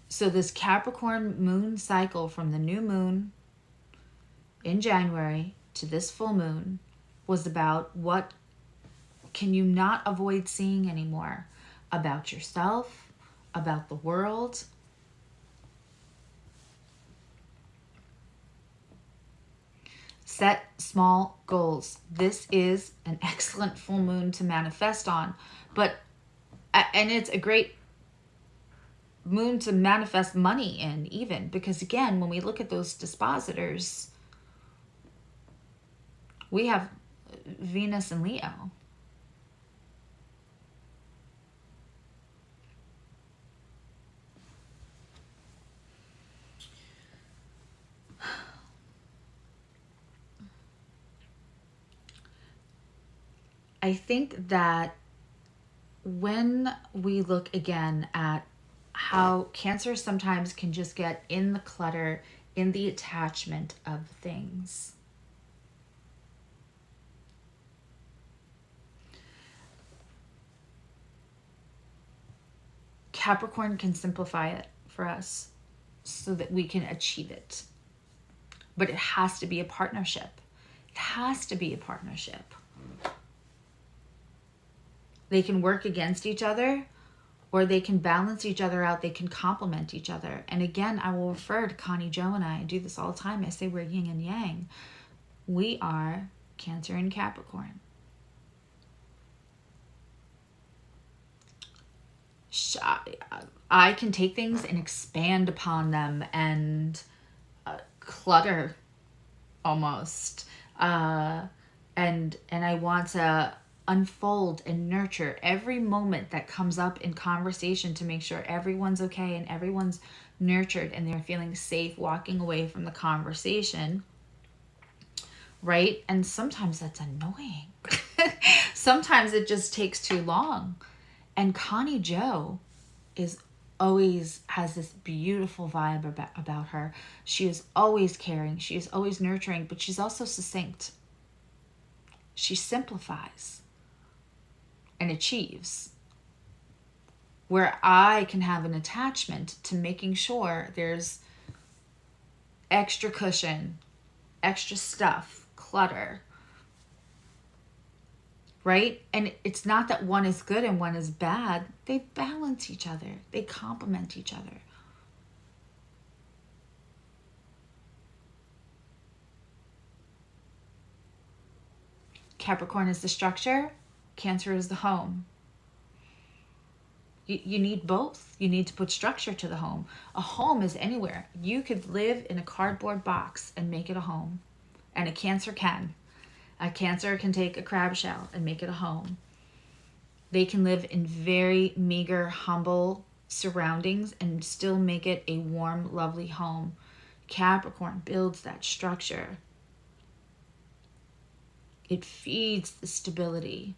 So this Capricorn moon cycle from the new moon in January to this full moon was about what can you not avoid seeing anymore about yourself, about the world. Set small goals. This is an excellent full moon to manifest on, and it's a great moon to manifest money in even, because again, when we look at those dispositors, we have Venus and Leo. I think that when we look again at how Cancer sometimes can just get in the clutter, in the attachment of things. Capricorn can simplify it for us so that we can achieve it. But it has to be a partnership. It has to be a partnership. They can work against each other, or they can balance each other out. They can complement each other. And again, I will refer to Connie Jo and I do this all the time. I say we're yin and yang. We are Cancer and Capricorn. I can take things and expand upon them and clutter almost. And I want to unfold and nurture every moment that comes up in conversation to make sure everyone's okay and everyone's nurtured and they're feeling safe walking away from the conversation, right? And sometimes that's annoying. Sometimes it just takes too long. And Connie Joe is always has this beautiful vibe about her. She is always caring. She is always nurturing, but she's also succinct. She simplifies and achieves. Where I can have an attachment to making sure there's extra cushion, extra stuff, clutter, right? And it's not that one is good and one is bad. They balance each other. They complement each other. Capricorn is the structure. Cancer is the home. You need both. You need to put structure to the home. A home is anywhere. You could live in a cardboard box and make it a home. And a Cancer can. A Cancer can take a crab shell and make it a home. They can live in very meager, humble surroundings and still make it a warm, lovely home. Capricorn builds that structure. It feeds the stability.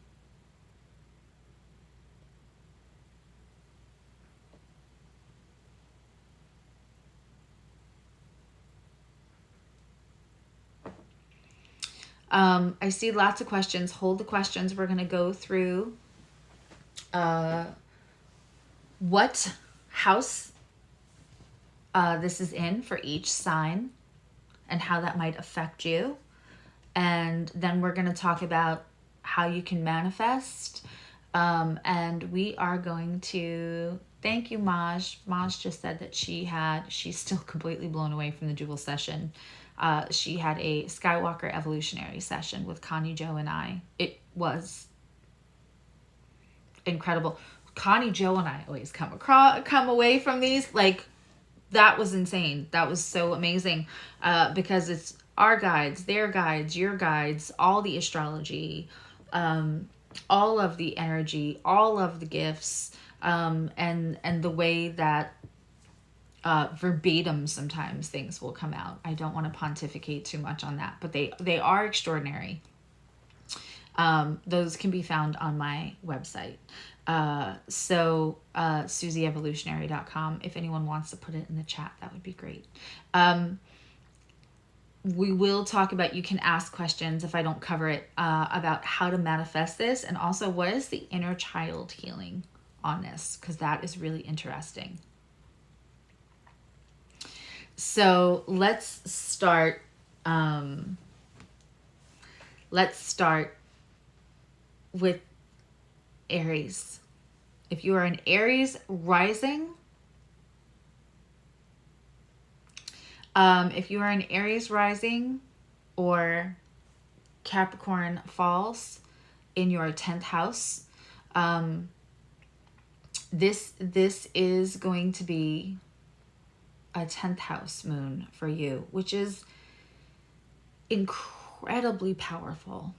I see lots of questions. Hold the questions. We're going to go through what house this is in for each sign and how that might affect you. And then we're going to talk about how you can manifest. And we are going to... Thank you, Maj. Maj just said that she's still completely blown away from the Jewel session. She had a Skywalker evolutionary session with Connie Joe and I. It was incredible. Connie Joe and I always come away from these like, that was insane. That was so amazing, because it's our guides, their guides, your guides, all the astrology, all of the energy, all of the gifts, and the way that verbatim sometimes things will come out. I don't want to pontificate too much on that, but they are extraordinary. Those can be found on my website. SuzzyEvolutionary.com. If anyone wants to put it in the chat, that would be great. We will talk about, you can ask questions if I don't cover it, about how to manifest this, and also what is the inner child healing on this, because that is really interesting. So let's start with Aries. If you are an Aries rising, or Capricorn falls in your 10th house, this is going to be a 10th house moon for you, which is incredibly powerful,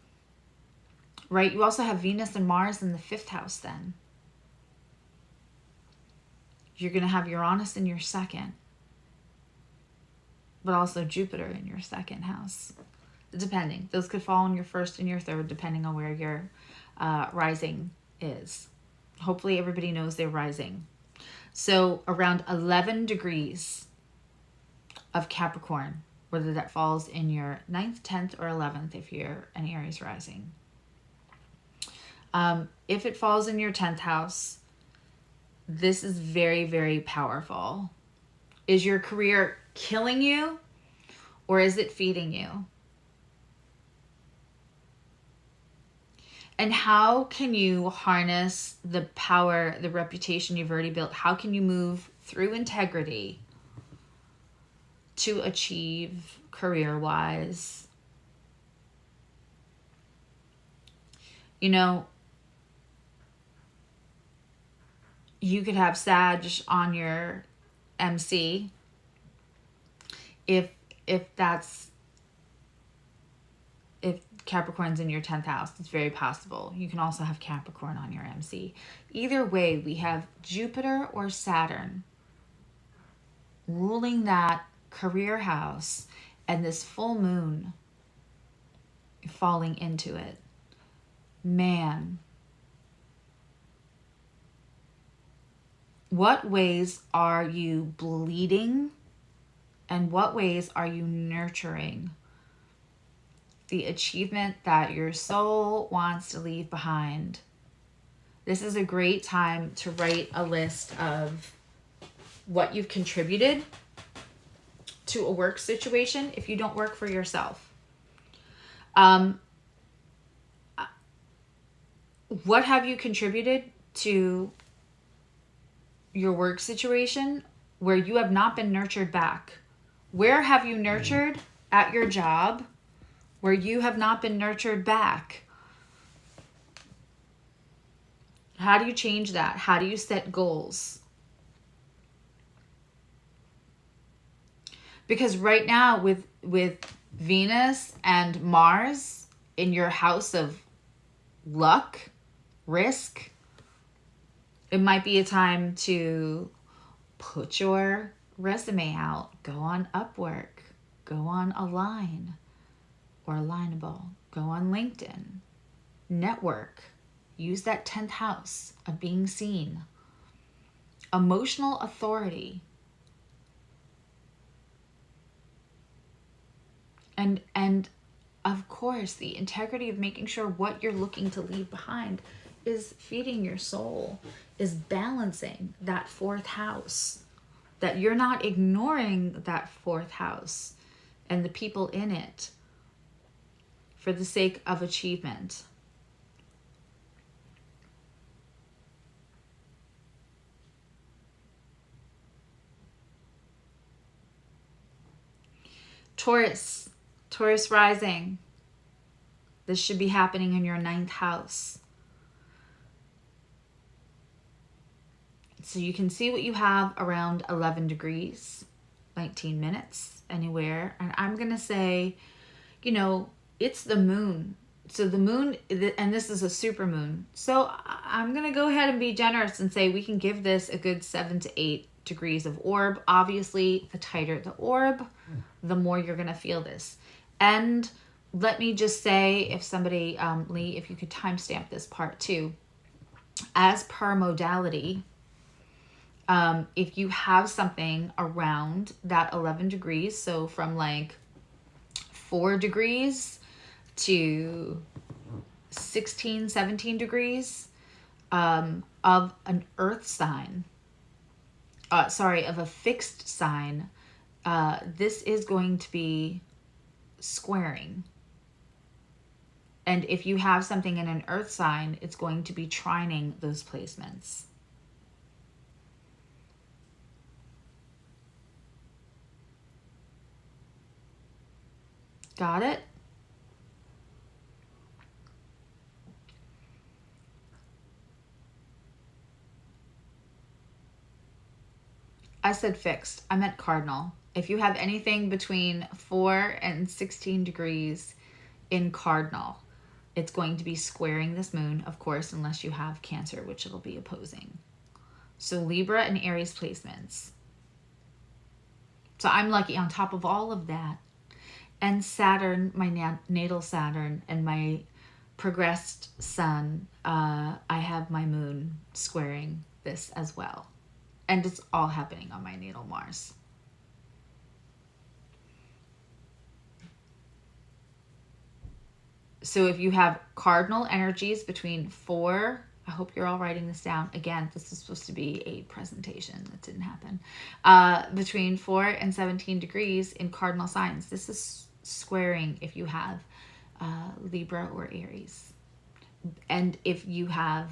right? You also have Venus and Mars in the 5th house then. You're going to have Uranus in your 2nd, but also Jupiter in your 2nd house, depending. Those could fall in your 1st and your 3rd, depending on where your rising is. Hopefully everybody knows their rising. So around 11 degrees of Capricorn, whether that falls in your 9th, 10th, or 11th if you're an Aries rising. If it falls in your 10th house, this is very, very powerful. Is your career killing you, or is it feeding you? And how can you harness the power, the reputation you've already built? How can you move through integrity to achieve career-wise? You know, you could have Sag on your MC if Capricorn's in your 10th house. It's very possible. You can also have Capricorn on your MC. Either way, we have Jupiter or Saturn ruling that career house, and this full moon falling into it. Man, what ways are you bleeding, and what ways are you nurturing the achievement that your soul wants to leave behind? This is a great time to write a list of what you've contributed to a work situation if you don't work for yourself. What have you contributed to your work situation where you have not been nurtured back? Where have you nurtured at your job where you have not been nurtured back? How do you change that? How do you set goals? Because right now with Venus and Mars in your house of luck, risk, it might be a time to put your resume out. Go on Upwork. Go on Align or Alignable. Go on LinkedIn. Network. Use that 10th house of being seen. Emotional authority. And of course, the integrity of making sure what you're looking to leave behind is feeding your soul, is balancing that 4th house, that you're not ignoring that 4th house and the people in it for the sake of achievement. Taurus rising. This should be happening in your 9th house. So you can see what you have around 11 degrees, 19 minutes, anywhere. And I'm going to say, you know, it's the moon. So the moon, and this is a super moon. So I'm going to go ahead and be generous and say we can give this a good 7 to 8 degrees of orb. Obviously, the tighter the orb, the more you're going to feel this. And let me just say, if somebody, Lee, if you could timestamp this part too, as per modality, if you have something around that 11 degrees, so from like 4 degrees to 16, 17 degrees of an earth sign, of a fixed sign, this is going to be squaring. And if you have something in an earth sign, it's going to be trining those placements. Got it? I said fixed. I meant cardinal. If you have anything between 4 and 16 degrees in cardinal, it's going to be squaring this moon, of course, unless you have Cancer, which it'll be opposing. So Libra and Aries placements. So I'm lucky on top of all of that. And Saturn, my natal Saturn, and my progressed sun, I have my moon squaring this as well. And it's all happening on my natal Mars. So if you have cardinal energies between 4, I hope you're all writing this down. Again, this is supposed to be a presentation. That didn't happen. Between 4 and 17 degrees in cardinal signs. This is squaring if you have Libra or Aries. And if you have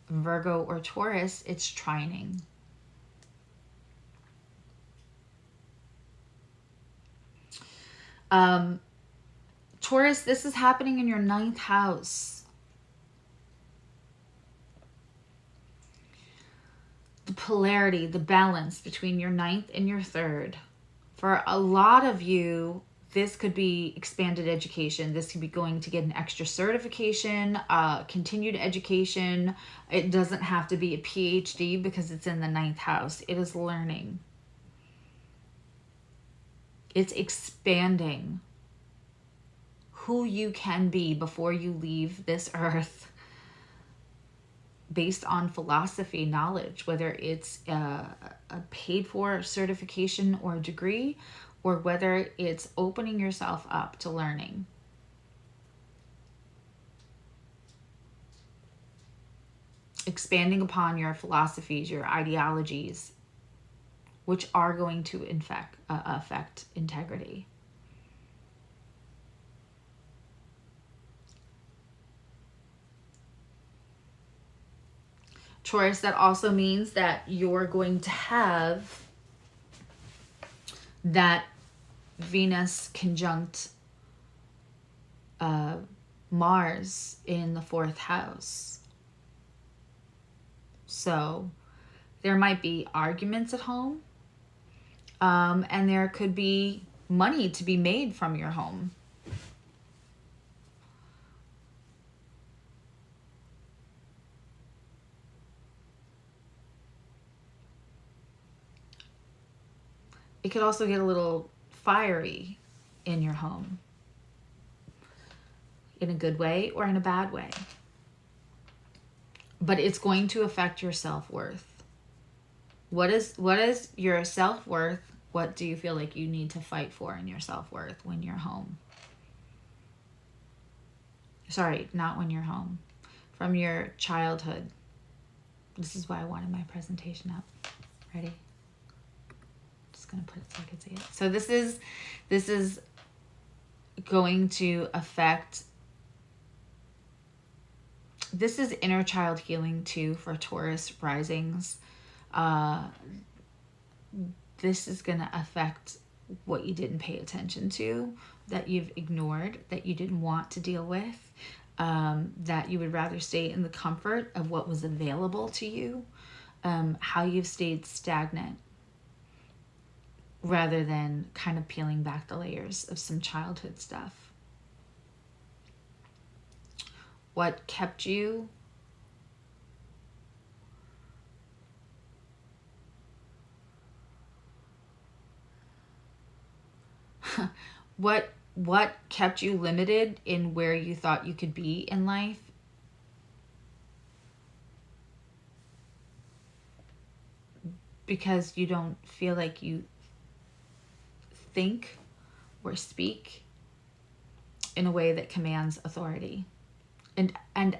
Virgo or Taurus, it's trining. Taurus, this is happening in your 9th house. The polarity, the balance between your 9th and your 3rd. For a lot of you, this could be expanded education. This could be going to get an extra certification, continued education. It doesn't have to be a PhD because it's in the 9th house. It is learning. It's expanding who you can be before you leave this earth based on philosophy, knowledge, whether it's a paid for certification or degree, or whether it's opening yourself up to learning. Expanding upon your philosophies, your ideologies, which are going to affect integrity. Taurus, that also means that you're going to have that Venus conjunct Mars in the 4th house. So there might be arguments at home, and there could be money to be made from your home. It could also get a little fiery in your home, in a good way or in a bad way. But it's going to affect your self-worth. What is your self-worth? What do you feel like you need to fight for in your self-worth when you're home? Sorry, not when you're home. From your childhood. This is why I wanted my presentation up. Ready? Just gonna put it so I can see it. So this is going to affect. This is inner child healing too for Taurus risings. This is going to affect what you didn't pay attention to, that you've ignored, that you didn't want to deal with, that you would rather stay in the comfort of what was available to you, how you've stayed stagnant rather than kind of peeling back the layers of some childhood stuff. What kept you what kept you limited in where you thought you could be in life? Because you don't feel like you think or speak in a way that commands authority. And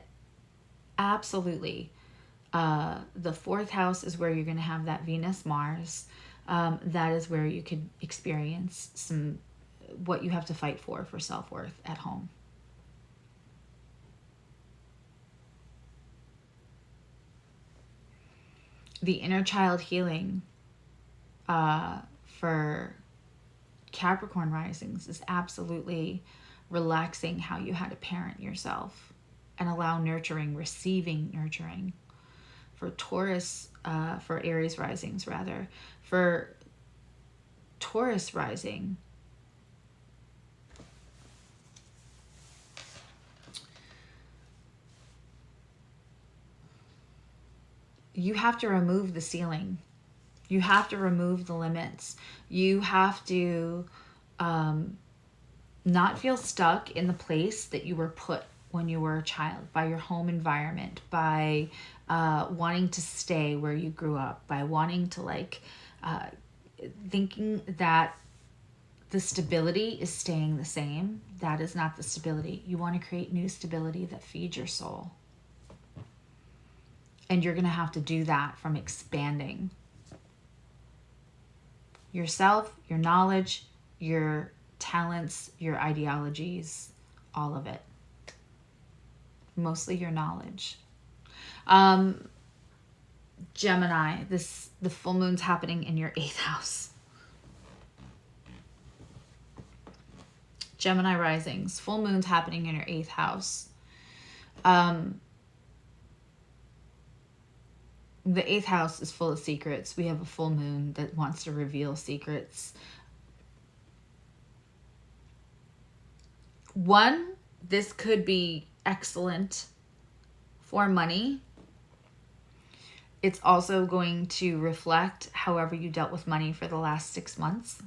absolutely, the 4th house is where you're going to have that Venus Mars. That is where you could experience some what you have to fight for self-worth at home. The inner child healing for Capricorn risings is absolutely relaxing how you had to parent yourself and allow nurturing, receiving nurturing. For Taurus, for Aries risings rather, for Taurus rising, you have to remove the ceiling. You have to remove the limits. You have to not feel stuck in the place that you were put when you were a child, by your home environment, by wanting to stay where you grew up, by wanting to thinking that the stability is staying the same. That is not the stability. You want to create new stability that feeds your soul. And you're going to have to do that from expanding yourself, your knowledge, your talents, your ideologies, all of it. Mostly your knowledge. Gemini, the full moon's happening in your 8th house. Gemini risings, full moon's happening in your 8th house. The 8th house is full of secrets. We have a full moon that wants to reveal secrets. One, this could be excellent for money. It's also going to reflect however you dealt with money for the last 6 months.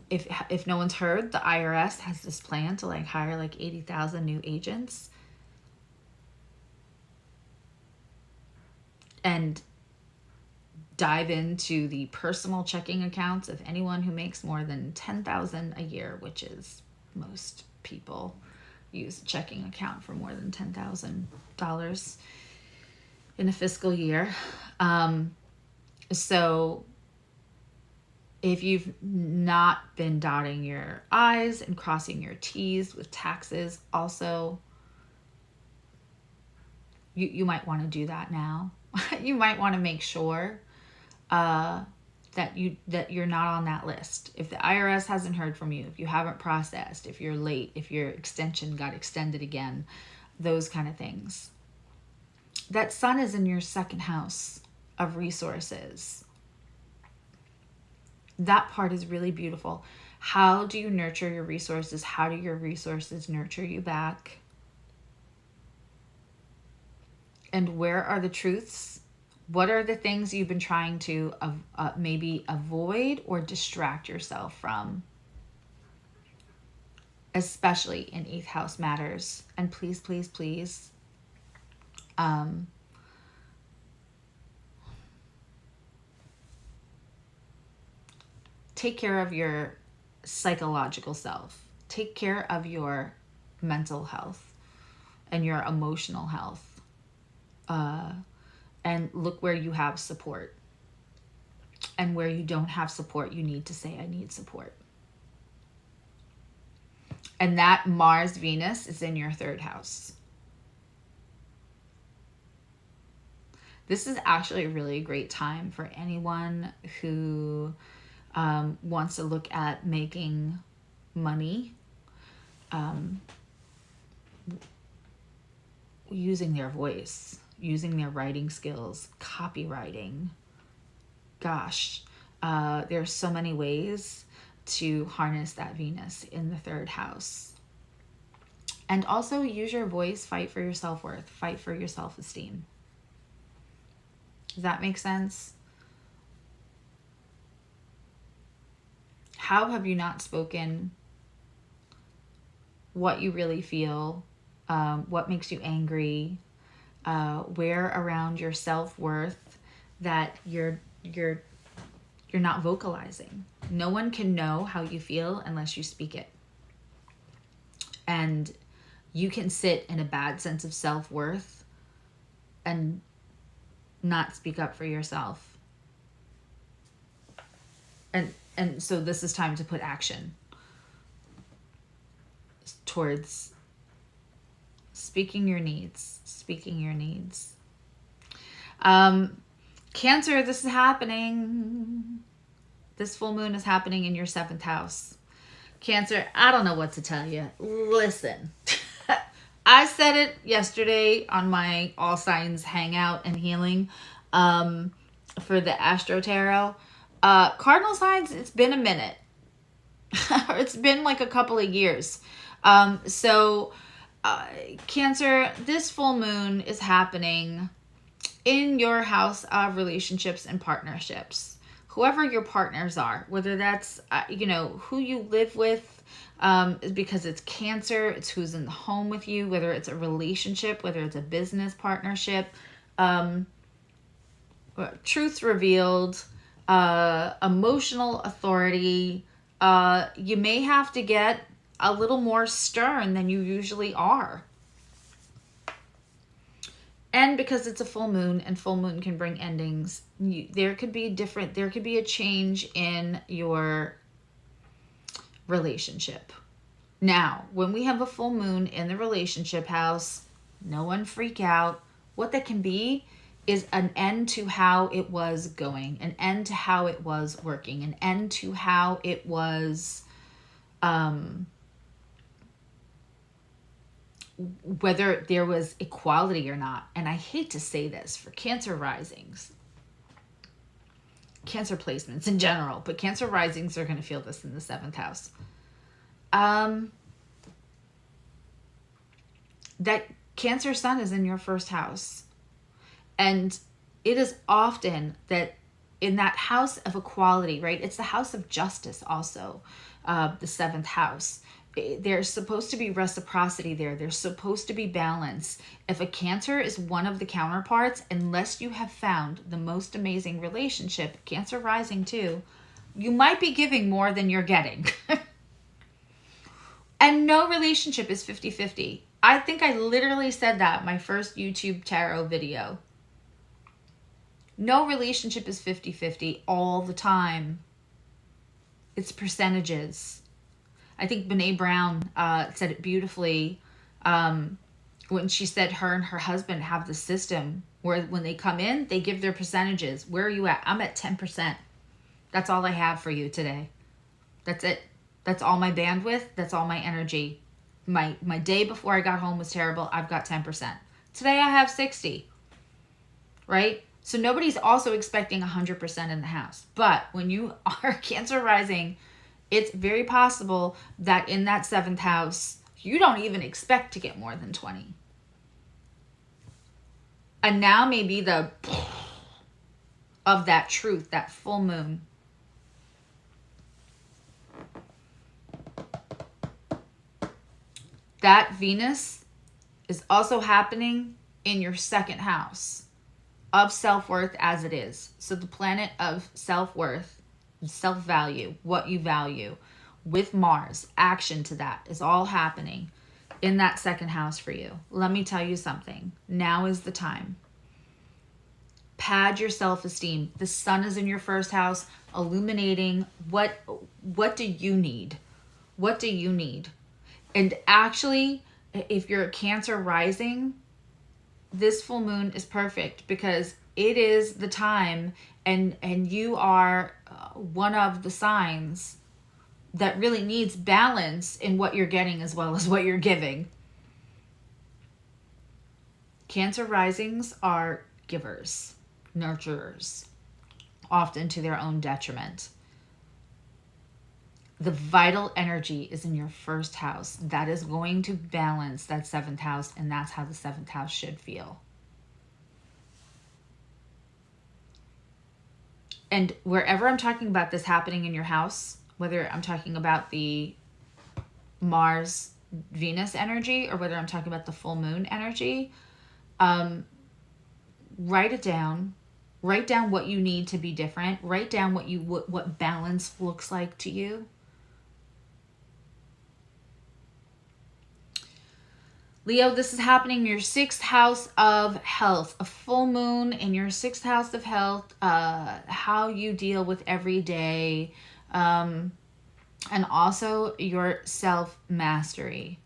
If no one's heard, the IRS has this plan to like hire like 80,000 new agents and dive into the personal checking accounts of anyone who makes more than 10,000 a year, which is most people use a checking account for more than $10,000 in a fiscal year. So if you've not been dotting your I's and crossing your T's with taxes, also, you might want to do that now. You might want to make sure that you're not on that list. If the IRS hasn't heard from you, if you haven't processed, if you're late, if your extension got extended again, those kind of things. That sun is in your second house of resources. That part is really beautiful. How do you nurture your resources? How do your resources nurture you back? And where are the truths? What are the things you've been trying to maybe avoid or distract yourself from? Especially in 8th house matters. And please, please, please, take care of your psychological self. Take care of your mental health and your emotional health. And look where you have support. And where you don't have support, you need to say, I need support. And that Mars-Venus is in your 3rd house. This is actually a really great time for anyone who wants to look at making money using their voice, using their writing skills, copywriting. Gosh, there's so many ways to harness that Venus in the 3rd house. And also use your voice, fight for your self-worth, fight for your self-esteem. Does that make sense? How have you not spoken what you really feel? What makes you angry? Where around your self-worth that you're not vocalizing? No one can know how you feel unless you speak it. And you can sit in a bad sense of self-worth and not speak up for yourself. And so this is time to put action towards speaking your needs, Cancer, this is happening. This full moon is happening in your 7th house. Cancer, I don't know what to tell you. Listen, I said it yesterday on my All Signs Hangout and Healing for the Astro-Tarot. Cardinal signs, it's been a minute. It's been like a couple of years. Cancer, this full moon is happening in your house of relationships and partnerships. Whoever your partners are, whether that's, who you live with, because it's Cancer, it's who's in the home with you, whether it's a relationship, whether it's a business partnership, truths revealed, emotional authority. You may have to get a little more stern than you usually are. And because it's a full moon and full moon can bring endings, there could be a change in your relationship. Now, when we have a full moon in the relationship house, no one freak out. What that can be is an end to how it was going, an end to how it was working, an end to how it was, whether there was equality or not. And I hate to say this for Cancer risings, Cancer placements in general, but Cancer risings are going to feel this in the 7th house. That Cancer sun is in your 1st house. And it is often that in that house of equality, right? It's the house of justice also, the seventh house. There's supposed to be reciprocity there. There's supposed to be balance. If a Cancer is one of the counterparts, unless you have found the most amazing relationship, Cancer rising too, you might be giving more than you're getting. And no relationship is 50-50. I think I literally said that in my first YouTube tarot video. No relationship is 50-50 all the time. It's percentages. I think Brene Brown said it beautifully when she said her and her husband have the system where when they come in, they give their percentages. Where are you at? I'm at 10%. That's all I have for you today. That's it. That's all my bandwidth. That's all my energy. My day before I got home was terrible. I've got 10%. Today I have 60. Right? So nobody's also expecting 100% in the house. But when you are Cancer rising, it's very possible that in that seventh house, you don't even expect to get more than 20. And now maybe the of that truth, that full moon. That Venus is also happening in your second house of self-worth as it is. So the planet of self-worth, self-value, what you value, with Mars, action to that is all happening in that second house for you. Let me tell you something. Now is the time. Pad your self-esteem. The sun is in your first house, illuminating what do you need? What do you need? And actually, if you're a Cancer rising, this full moon is perfect because it is the time and you are one of the signs that really needs balance in what you're getting as well as what you're giving. Cancer risings are givers, nurturers, often to their own detriment. The vital energy is in your first house. That is going to balance that seventh house, and that's how the seventh house should feel. And wherever I'm talking about this happening in your house, whether I'm talking about the Mars, Venus energy, or whether I'm talking about the full moon energy, write it down. Write down what you need to be different. Write down what balance looks like to you. Leo, this is happening in your sixth house of health. A full moon in your sixth house of health. How you deal with every day. And also your self-mastery.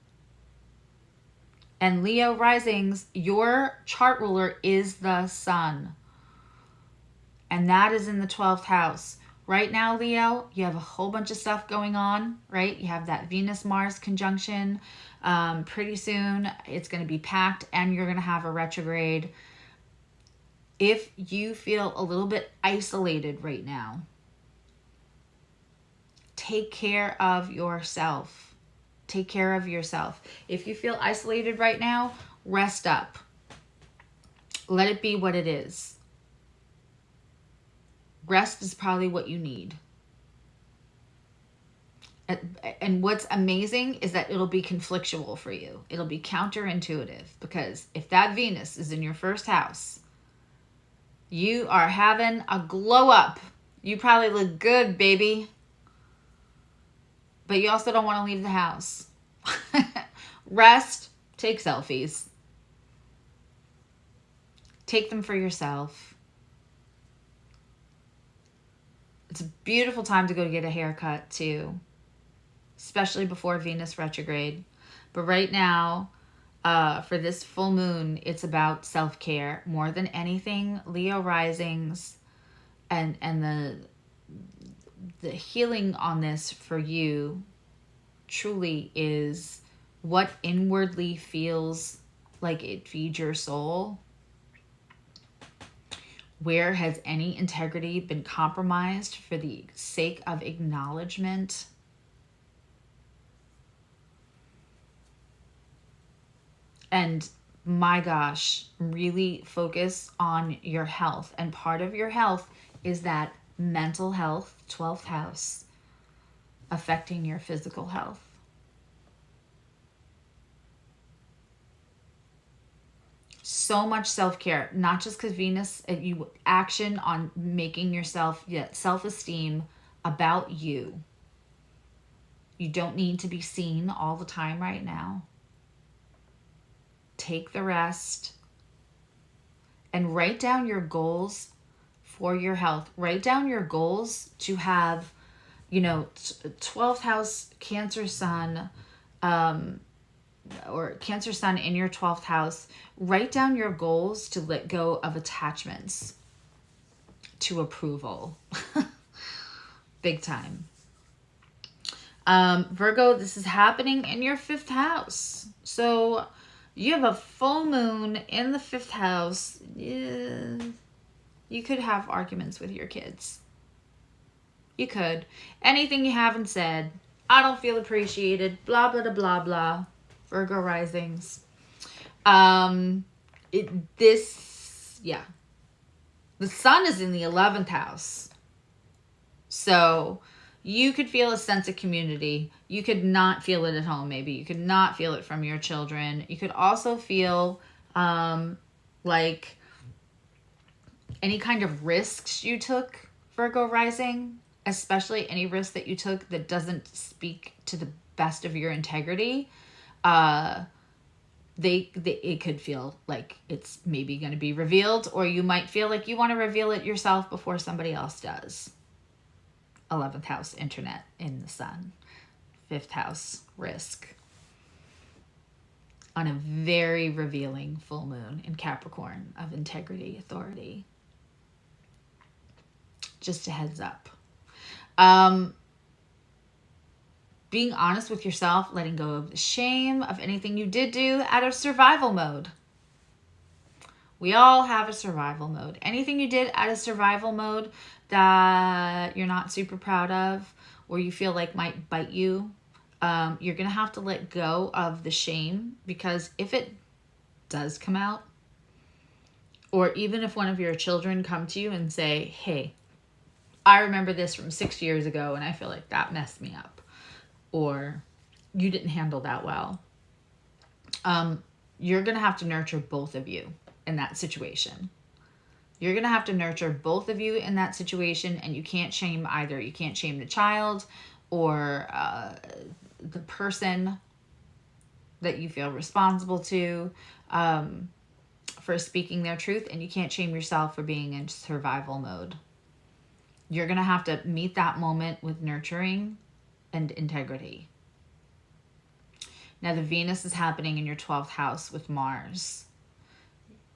And Leo risings, your chart ruler is the sun. And that is in the 12th house. Right now, Leo, you have a whole bunch of stuff going on, right? You have that Venus-Mars conjunction. Pretty soon, it's going to be packed and you're going to have a retrograde. If you feel a little bit isolated right now, take care of yourself. Take care of yourself. If you feel isolated right now, rest up. Let it be what it is. Rest is probably what you need. And what's amazing is that it'll be conflictual for you. It'll be counterintuitive because if that Venus is in your first house, you are having a glow up. You probably look good, baby. But you also don't want to leave the house. Rest. Take selfies. Take them for yourself. It's a beautiful time to go get a haircut too, especially before Venus retrograde. But right now, for this full moon, it's about self-care more than anything. Leo risings and the healing on this for you truly is what inwardly feels like it feeds your soul. Where has any integrity been compromised for the sake of acknowledgement? And my gosh, really focus on your health. And part of your health is that mental health, 12th house, affecting your physical health. So much self-care, not just because Venus, you action on making yourself, self-esteem about you. You don't need to be seen all the time right now. Take the rest and write down your goals for your health. Write down your goals to have, 12th house Cancer Sun, or Cancer Sun in your 12th house. Write down your goals to let go of attachments to approval. Big time. Virgo, this is happening in your 5th house. So you have a full moon in the 5th house. Yeah, you could have arguments with your kids. You could. Anything you haven't said. I don't feel appreciated. Blah, blah, blah, blah, blah. Virgo risings. The sun is in the 11th house. So you could feel a sense of community. You could not feel it at home, maybe. You could not feel it from your children. You could also feel like any kind of risks you took, Virgo rising, especially any risk that you took that doesn't speak to the best of your integrity. It could feel like it's maybe going to be revealed, or you might feel like you want to reveal it yourself before somebody else does. 11th house, internet in the sun. 5th house, risk. On a very revealing full moon in Capricorn of integrity, authority. Just a heads up. Being honest with yourself, letting go of the shame of anything you did do out of survival mode. We all have a survival mode. Anything you did out of survival mode that you're not super proud of, or you feel like might bite you, you're going to have to let go of the shame, because if it does come out, or even if one of your children come to you and say, hey, I remember this from 6 years ago and I feel like that messed me up, or you didn't handle that well, you're going to have to nurture both of you in that situation. You're going to have to nurture both of you in that situation, and you can't shame either. You can't shame the child or the person that you feel responsible to for speaking their truth, and you can't shame yourself for being in survival mode. You're going to have to meet that moment with nurturing and integrity. Now, the Venus is happening in your 12th house with Mars.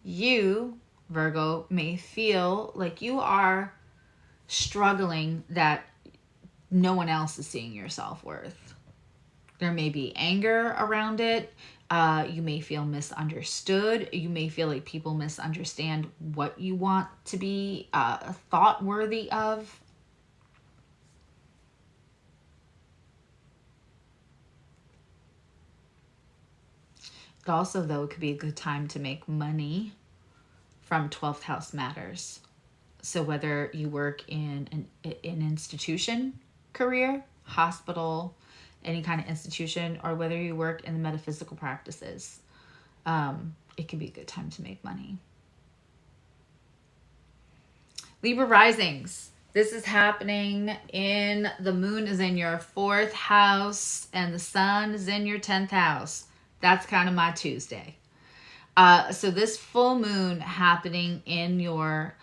You, Virgo, may feel like you are struggling that no one else is seeing your self-worth. There may be anger around it. You may feel misunderstood. You may feel like people misunderstand what you want to be thought worthy of. It also, though, could be a good time to make money from 12th house matters. So whether you work in an institution career, hospital, any kind of institution, or whether you work in the metaphysical practices, it can be a good time to make money. Libra risings. This is happening the moon is in your 4th house and the sun is in your 10th house. That's kind of my Tuesday. So this full moon happening in your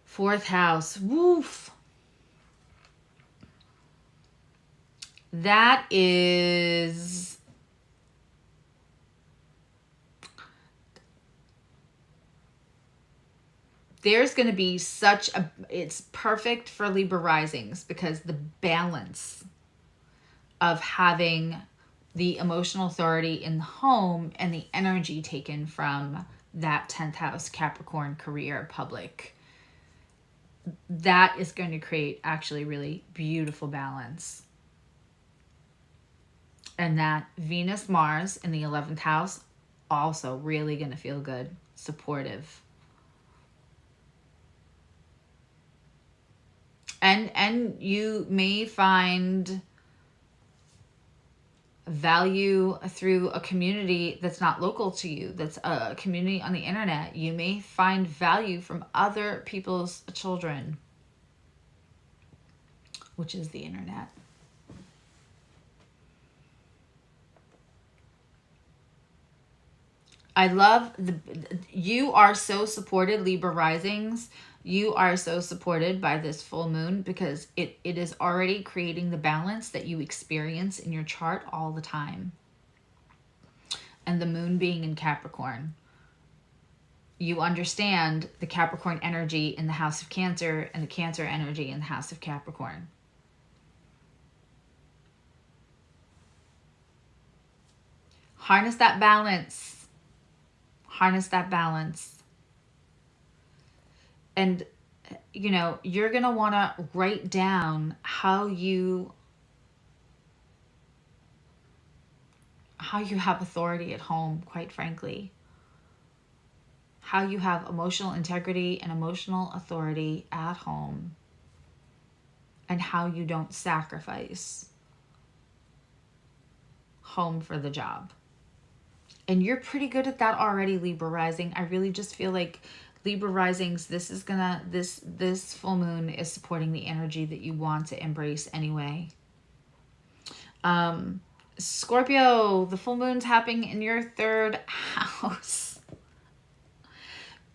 4th house. Woof. That is... There's going to be it's perfect for Libra risings, because the balance of having the emotional authority in the home and the energy taken from that 10th house Capricorn career public, that is going to create actually really beautiful balance. And that Venus Mars in the 11th house, also really going to feel good, supportive. And you may find value through a community that's not local to you, that's a community on the internet. You may find value from other people's children, which is the internet. I love you are so supported, Libra risings. You are so supported by this full moon because it is already creating the balance that you experience in your chart all the time. And the moon being in Capricorn, you understand the Capricorn energy in the house of Cancer and the Cancer energy in the house of Capricorn. Harness that balance. Harness that balance. And, you know, you're going to want to write down how you have authority at home, quite frankly. How you have emotional integrity and emotional authority at home. And how you don't sacrifice home for the job. And you're pretty good at that already, Libra rising. I really just feel like Libra risings, this full moon is supporting the energy that you want to embrace anyway. Scorpio, the full moon's happening in your 3rd house.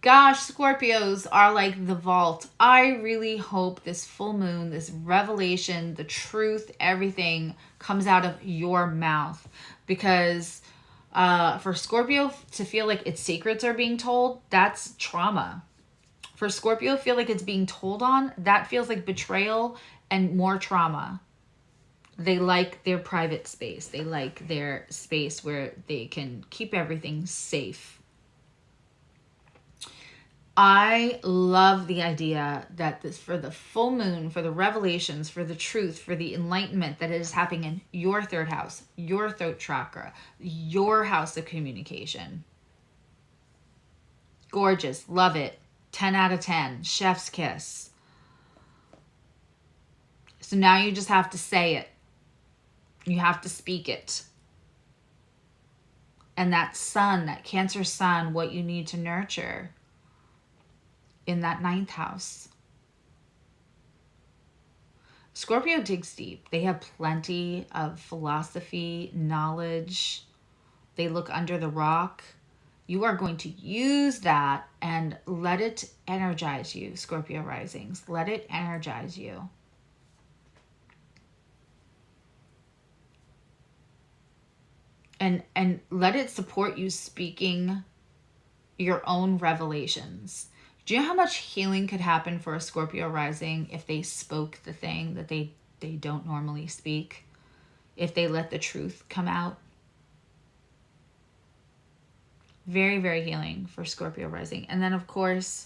Gosh, Scorpios are like the vault. I really hope this full moon, this revelation, the truth, everything comes out of your mouth. Because for Scorpio to feel like its secrets are being told, that's trauma. For Scorpio to feel like it's being told on, that feels like betrayal and more trauma. They like their private space. They like their space where they can keep everything safe. I love the idea that this, for the full moon, for the revelations, for the truth, for the enlightenment that is happening in your 3rd house, your throat chakra, your house of communication. Gorgeous. Love it. 10 out of 10. Chef's kiss. So now you just have to say it. You have to speak it. And that sun, that Cancer sun, what you need to nurture in that 9th house. Scorpio digs deep. They have plenty of philosophy, knowledge. They look under the rock. You are going to use that and let it energize you, Scorpio risings. Let it energize you. And let it support you speaking your own revelations. Do you know how much healing could happen for a Scorpio rising if they spoke the thing that they don't normally speak? If they let the truth come out? Very, very healing for Scorpio rising. And then, of course,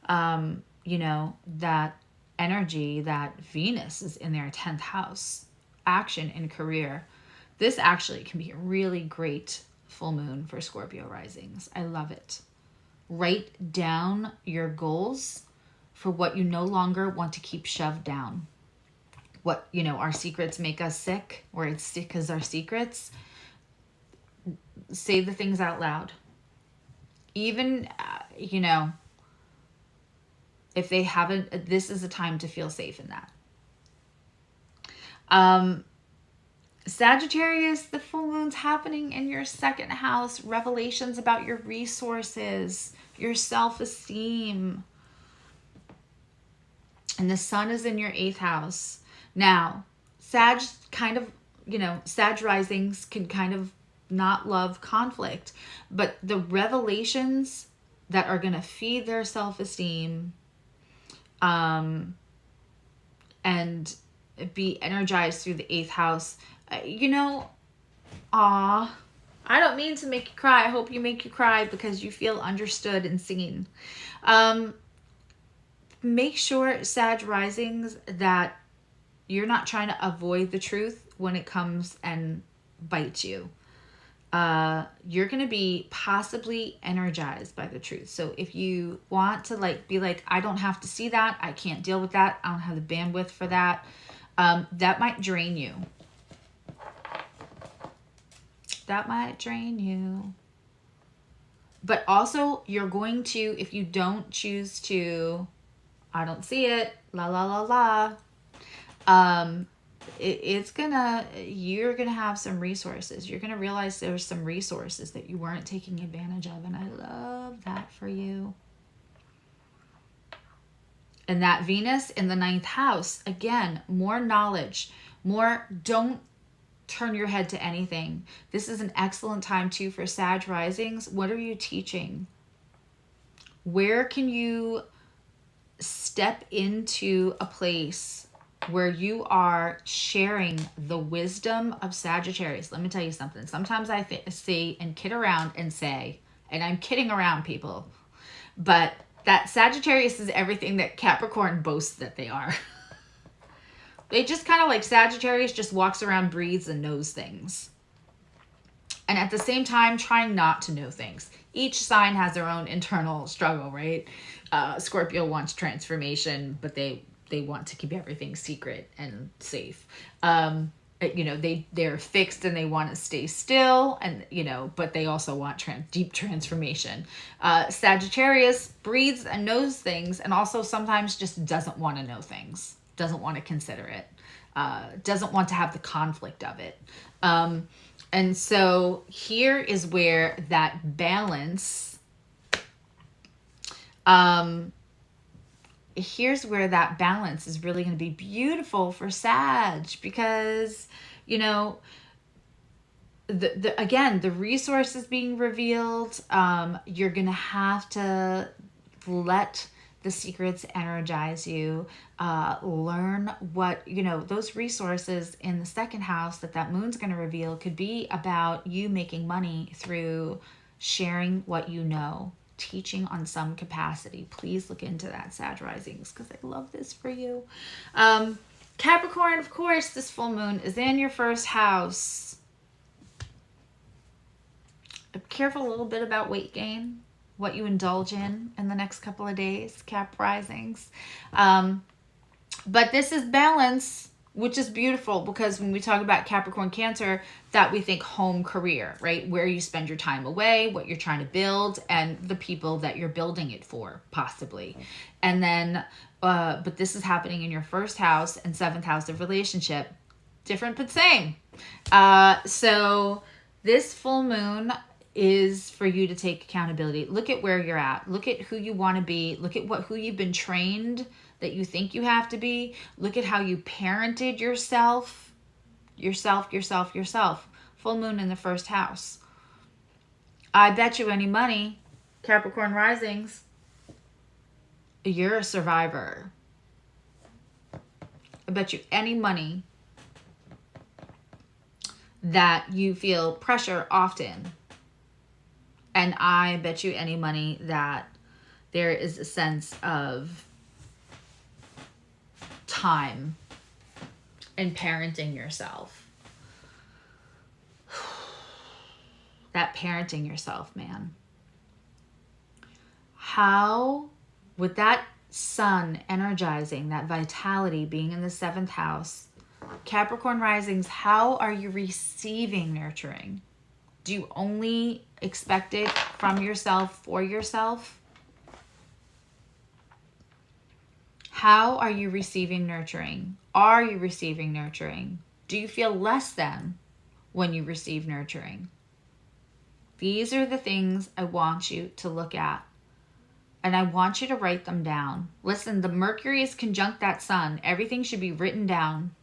you know, that energy, that Venus is in their 10th house. Action and career. This actually can be a really great full moon for Scorpio risings. I love it. Write down your goals for what you no longer want to keep shoved down. What, you know, our secrets make us sick, or it's sick as our secrets. Say the things out loud. Even, you know, if they haven't, this is a time to feel safe in that. Sagittarius, the full moon's happening in your 2nd house. Revelations about your resources, your self-esteem. And the sun is in your 8th house. Now, Sag kind of, you know, Sag risings can kind of not love conflict. But the revelations that are going to feed their self-esteem and be energized through the 8th house, you know, I don't mean to make you cry. I hope you make you cry because you feel understood and seen. Make sure, Sag risings, that you're not trying to avoid the truth when it comes and bites you. you're going to be possibly energized by the truth. So if you want to like be like, I don't have to see that, I can't deal with that, I don't have the bandwidth for that, that might drain you. That might drain you. But also you're going to, if you don't choose to, I don't see it, la la la la, you're gonna have some resources. You're gonna realize there's some resources that you weren't taking advantage of, and I love that for you. And that Venus in the 9th house, again, more knowledge, more, don't turn your head to anything. This is an excellent time too for Sag risings. What are you teaching? Where can you step into a place where you are sharing the wisdom of Sagittarius? Let me tell you something. Sometimes I see and kid around and say, and I'm kidding around, people, but that Sagittarius is everything that Capricorn boasts that they are. They just kind of like, Sagittarius just walks around, breathes, and knows things. And at the same time, trying not to know things. Each sign has their own internal struggle, right? Scorpio wants transformation, but they want to keep everything secret and safe. They're fixed and they want to stay still, and but they also want deep transformation. Sagittarius breathes and knows things, and also sometimes just doesn't want to know things, doesn't want to consider it, doesn't want to have the conflict of it. And so here is where that balance, here's where that balance is really going to be beautiful for Sag, because, the resources being revealed, you're going to have to let the secrets energize you, learn what, those resources in the 2nd house that moon's going to reveal could be about you making money through sharing what you know, teaching on some capacity. Please look into that, Sag risings, because I love this for you. Capricorn, of course, this full moon is in your 1st house. Be careful a little bit about weight gain, what you indulge in the next couple of days, Cap risings. But this is balance, which is beautiful, because when we talk about Capricorn Cancer, that we think home, career, right? Where you spend your time away, what you're trying to build, and the people that you're building it for, possibly. And then, but this is happening in your 1st house and 7th house of relationship. Different, but same. So this full moon is for you to take accountability. Look at where you're at. Look at who you want to be. Look at who you've been trained that you think you have to be. Look at how you parented yourself. Full moon in the 1st house. I bet you any money, Capricorn risings, you're a survivor. I bet you any money that you feel pressure often. And I bet you any money that there is a sense of time in parenting yourself. That parenting yourself, man. How, with that sun energizing, that vitality being in the 7th house, Capricorn risings, how are you receiving nurturing? Do you only expect it from yourself, for yourself? How are you receiving nurturing? Are you receiving nurturing? Do you feel less than when you receive nurturing? These are the things I want you to look at. And I want you to write them down. Listen, the Mercury is conjunct that sun. Everything should be written down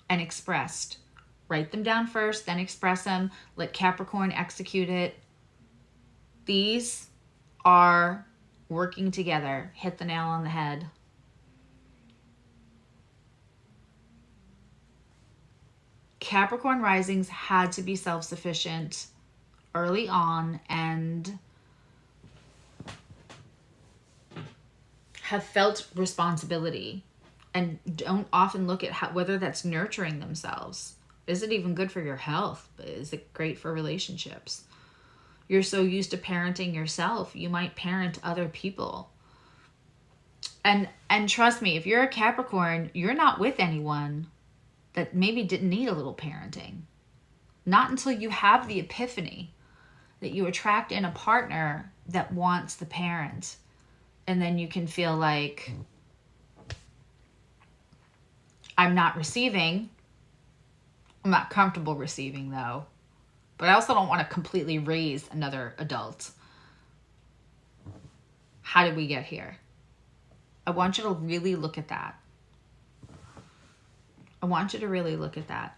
and expressed. Write them down first, then express them. Let Capricorn execute it. These are working together. Hit the nail on the head. Capricorn risings had to be self-sufficient early on and have felt responsibility and don't often look at whether that's nurturing themselves Is it even good for your health? Is it great for relationships? You're so used to parenting yourself, you might parent other people. And trust me, if you're a Capricorn, you're not with anyone that maybe didn't need a little parenting. Not until you have the epiphany that you attract in a partner that wants the parent. And then you can feel like, I'm not receiving. I'm not comfortable receiving, though. But I also don't want to completely raise another adult. How did we get here? I want you to really look at that. I want you to really look at that.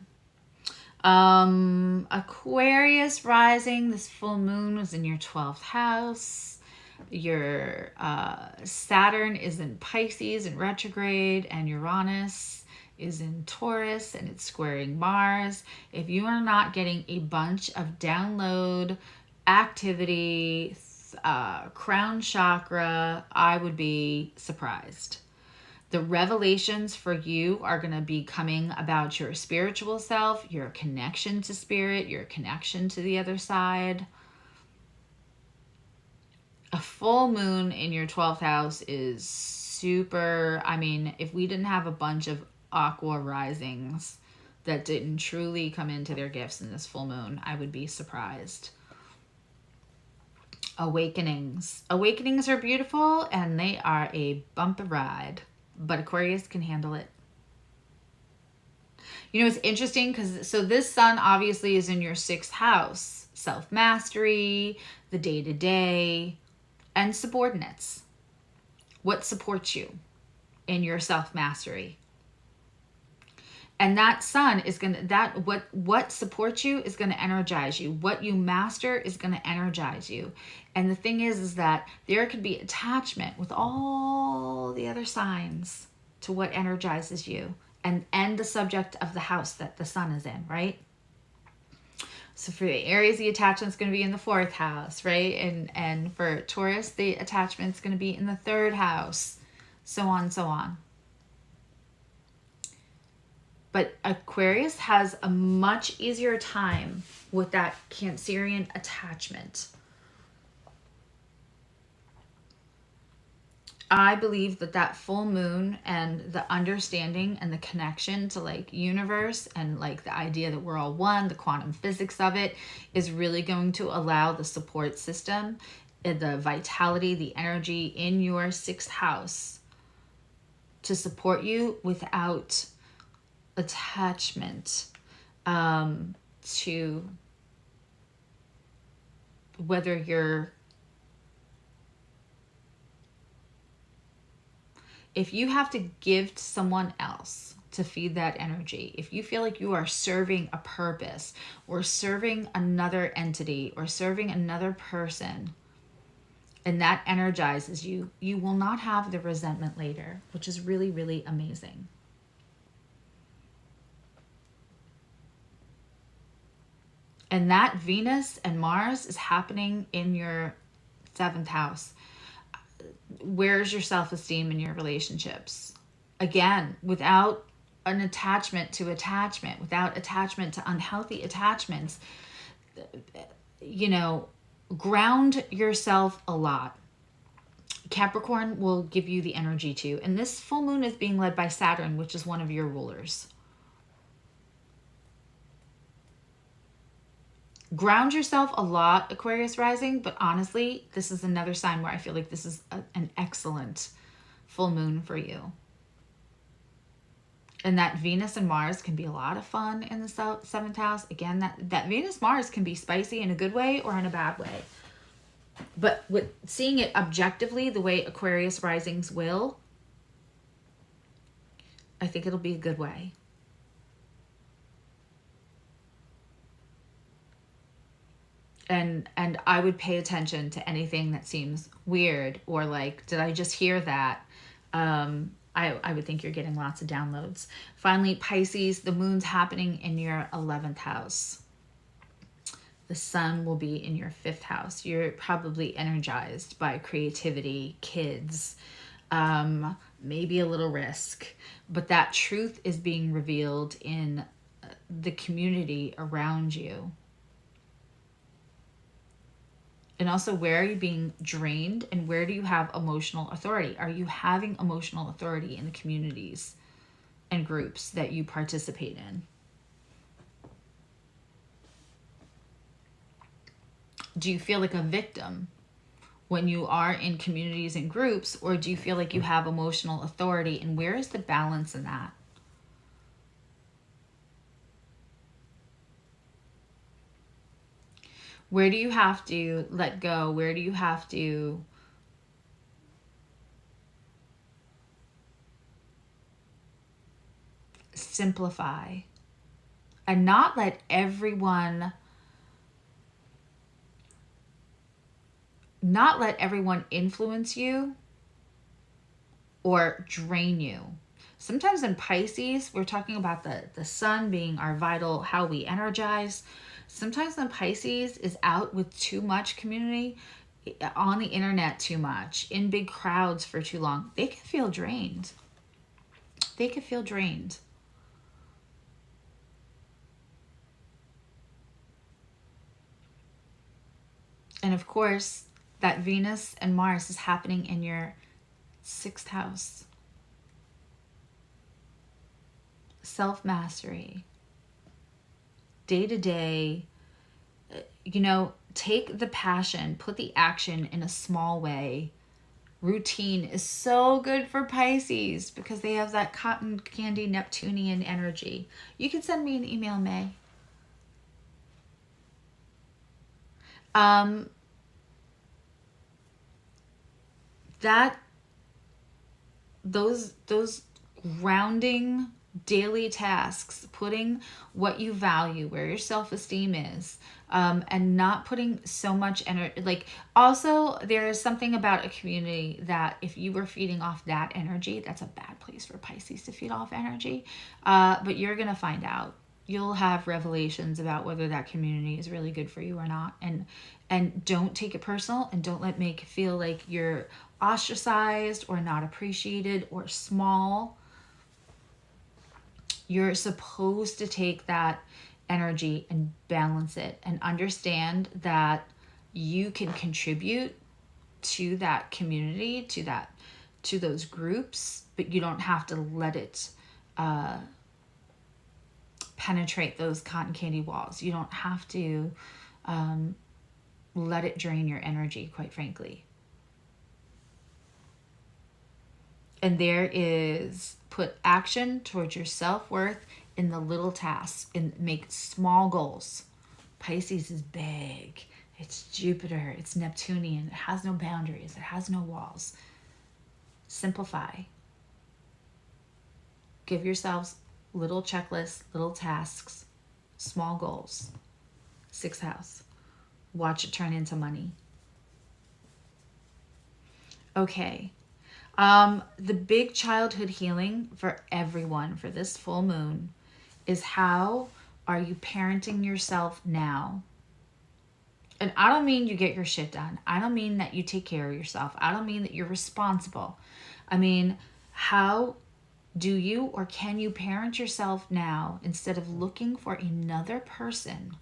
Aquarius rising, this full moon was in your 12th house. Your Saturn is in Pisces in retrograde, and Uranus is in Taurus, and it's squaring Mars. If you are not getting a bunch of download activity, crown chakra, I would be surprised. The revelations for you are going to be coming about your spiritual self, your connection to spirit, your connection to the other side. A full moon in your 12th house is super, I mean, if we didn't have a bunch of aqua risings that didn't truly come into their gifts in this full moon, I would be surprised. Awakenings. Awakenings are beautiful and they are a bumpy ride, but Aquarius can handle it. You know, it's interesting because so this sun obviously is in your 6th house, self-mastery, the day-to-day, and subordinates. What supports you in your self-mastery? And that sun is going to, what supports you is going to energize you. What you master is going to energize you. And the thing is that there could be attachment with all the other signs to what energizes you and the subject of the house that the sun is in, right? So for the Aries, the attachment's going to be in the 4th house, right? And for Taurus, the attachment's going to be in the 3rd house, so on, so on. But Aquarius has a much easier time with that Cancerian attachment. I believe that full moon and the understanding and the connection to like universe and like the idea that we're all one, the quantum physics of it is really going to allow the support system, the vitality, the energy in your 6th house to support you without attachment to whether you're, if you have to give to someone else to feed that energy, if you feel like you are serving a purpose or serving another entity or serving another person, and that energizes you, you will not have the resentment later, which is really, really amazing. And that Venus and Mars is happening in your 7th house. Where's your self-esteem in your relationships? Again, without an attachment to attachment, without attachment to unhealthy attachments, you know, ground yourself a lot. Capricorn will give you the energy to. And this full moon is being led by Saturn, which is one of your rulers. Ground yourself a lot, Aquarius rising, but honestly, this is another sign where I feel like this is an excellent full moon for you. And that Venus and Mars can be a lot of fun in the 7th house. Again, that Venus-Mars can be spicy in a good way or in a bad way. But with seeing it objectively, the way Aquarius risings will, I think it'll be a good way. And I would pay attention to anything that seems weird or like, did I just hear that? I would think you're getting lots of downloads. Finally, Pisces, the moon's happening in your 11th house. The sun will be in your 5th house. You're probably energized by creativity, kids, maybe a little risk. But that truth is being revealed in the community around you? And also, where are you being drained, and where do you have emotional authority? Are you having emotional authority in the communities and groups that you participate in? Do you feel like a victim when you are in communities and groups, or do you feel like you have emotional authority, and where is the balance in that? Where do you have to let go? Where do you have to simplify and not let everyone influence you or drain you? Sometimes in Pisces, we're talking about the sun being our vital, how we energize. Sometimes when Pisces is out with too much community, on the internet too much, in big crowds for too long, they can feel drained. They can feel drained. And of course, that Venus and Mars is happening in your 6th house. Self-mastery. Day-to-day, take the passion, put the action in a small way. Routine is so good for Pisces because they have that cotton candy Neptunian energy. You can send me an email, May. Those grounding daily tasks, putting what you value, where your self-esteem is, and not putting so much energy. Also, there is something about a community that if you were feeding off that energy, that's a bad place for Pisces to feed off energy. But you're gonna find out. You'll have revelations about whether that community is really good for you or not. And don't take it personal, and don't let make feel like you're ostracized or not appreciated or small. You're supposed to take that energy and balance it and understand that you can contribute to that community, to those groups, but you don't have to let it penetrate those cotton candy walls. You don't have to let it drain your energy, quite frankly. And there is put action towards your self-worth in the little tasks and make small goals. Pisces is big. It's Jupiter. It's Neptunian. It has no boundaries. It has no walls. Simplify. Give yourselves little checklists, little tasks, small goals. 6th house. Watch it turn into money. Okay. The big childhood healing for everyone for this full moon is, how are you parenting yourself now? And I don't mean you get your shit done. I don't mean that you take care of yourself. I don't mean that you're responsible. I mean, how do you or can you parent yourself now instead of looking for another person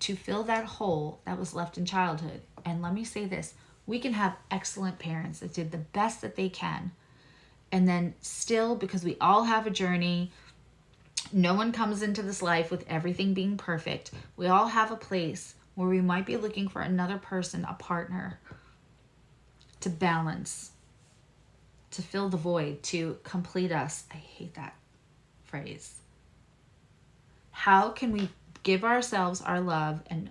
to fill that hole that was left in childhood? And let me say this. We can have excellent parents that did the best that they can. And then still, because we all have a journey, no one comes into this life with everything being perfect. We all have a place where we might be looking for another person, a partner, to balance, to fill the void, to complete us. I hate that phrase. How can we give ourselves our love and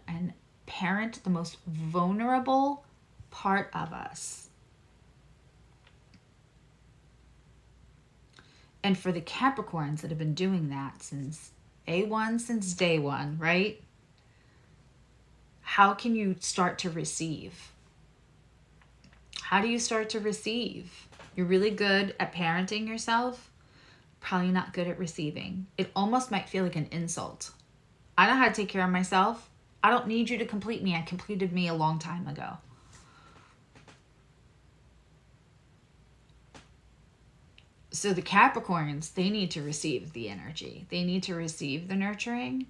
parent the most vulnerable part of us? And for the Capricorns that have been doing that since A1, since day one, right? How can you start to receive? How do you start to receive? You're really good at parenting yourself, probably not good at receiving. It almost might feel like an insult. I know how to take care of myself. I don't need you to complete me. I completed me a long time ago. So the Capricorns, they need to receive the energy. They need to receive the nurturing.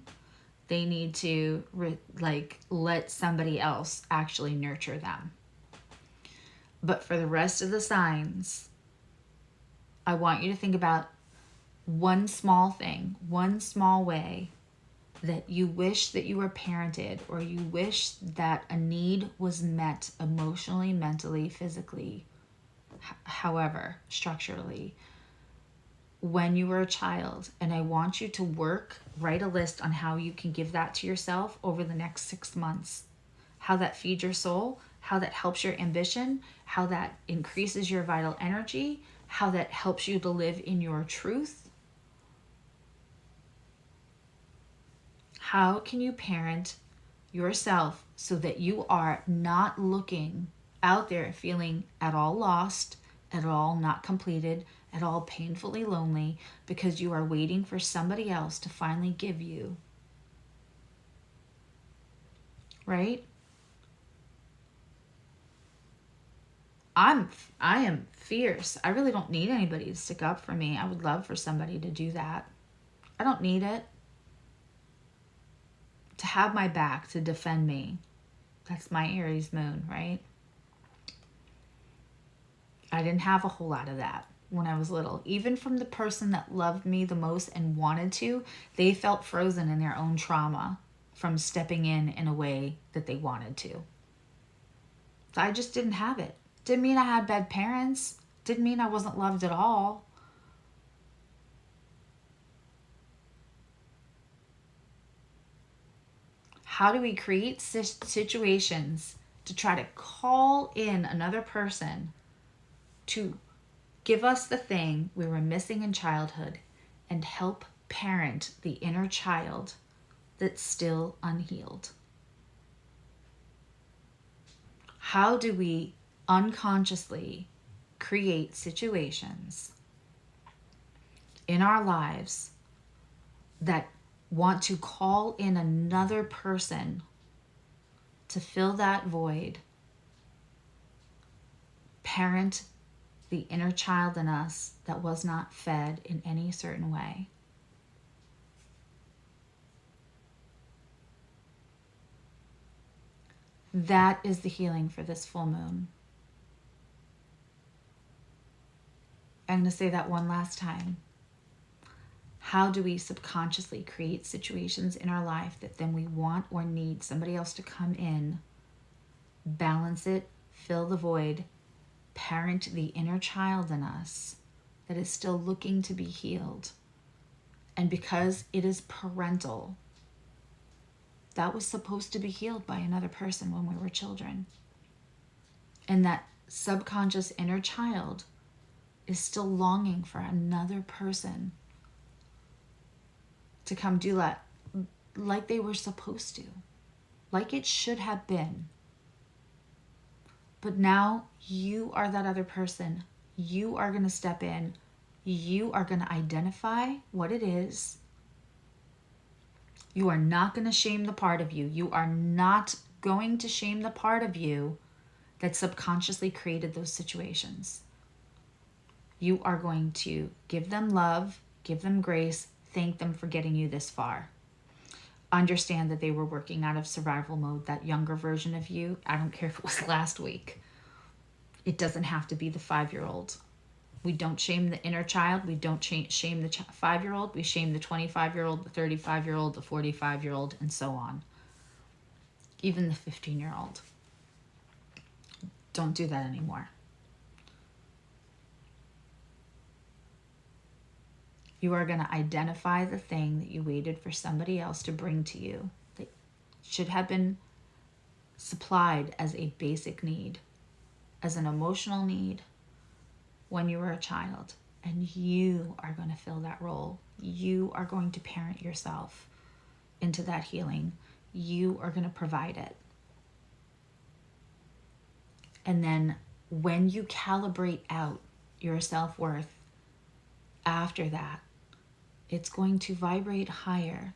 They need to let somebody else actually nurture them. But for the rest of the signs, I want you to think about one small thing, one small way that you wish that you were parented, or you wish that a need was met emotionally, mentally, physically, however, structurally, when you were a child. And I want you to write a list on how you can give that to yourself over the next 6 months. How that feeds your soul, how that helps your ambition, how that increases your vital energy, how that helps you to live in your truth. How can you parent yourself so that you are not looking out there feeling at all lost, at all not completed, at all painfully lonely, because you are waiting for somebody else to finally give you, right? I am fierce. I really don't need anybody to stick up for me. I would love for somebody to do that. I don't need it. To have my back, to defend me. That's my Aries moon, right? I didn't have a whole lot of that when I was little. Even from the person that loved me the most and wanted to, they felt frozen in their own trauma from stepping in a way that they wanted to. So I just didn't have it. Didn't mean I had bad parents. Didn't mean I wasn't loved at all. How do we create situations to try to call in another person to give us the thing we were missing in childhood and help parent the inner child that's still unhealed? How do we unconsciously create situations in our lives that want to call in another person to fill that void, parent the inner child in us that was not fed in any certain way? That is the healing for this full moon. I'm going to say that one last time. How do we subconsciously create situations in our life that then we want or need somebody else to come in, balance it, fill the void, parent the inner child in us that is still looking to be healed? And because it is parental, that was supposed to be healed by another person when we were children. And that subconscious inner child is still longing for another person to come do that like they were supposed to, like it should have been. But now you are that other person. You are going to step in. You are going to identify what it is. You are not going to shame the part of you. You are not going to shame the part of you that subconsciously created those situations. You are going to give them love, give them grace, thank them for getting you this far. Understand that they were working out of survival mode, that younger version of you. I don't care if it was last week. It doesn't have to be the 5-year-old. We don't shame the inner child. We don't shame the 5-year-old. We shame the 25-year-old, the 35-year-old, the 45-year-old, and so on. Even the 15-year-old. Don't do that anymore. You are going to identify the thing that you waited for somebody else to bring to you that should have been supplied as a basic need, as an emotional need when you were a child. And you are going to fill that role. You are going to parent yourself into that healing. You are going to provide it. And then when you calibrate out your self-worth after that, it's going to vibrate higher.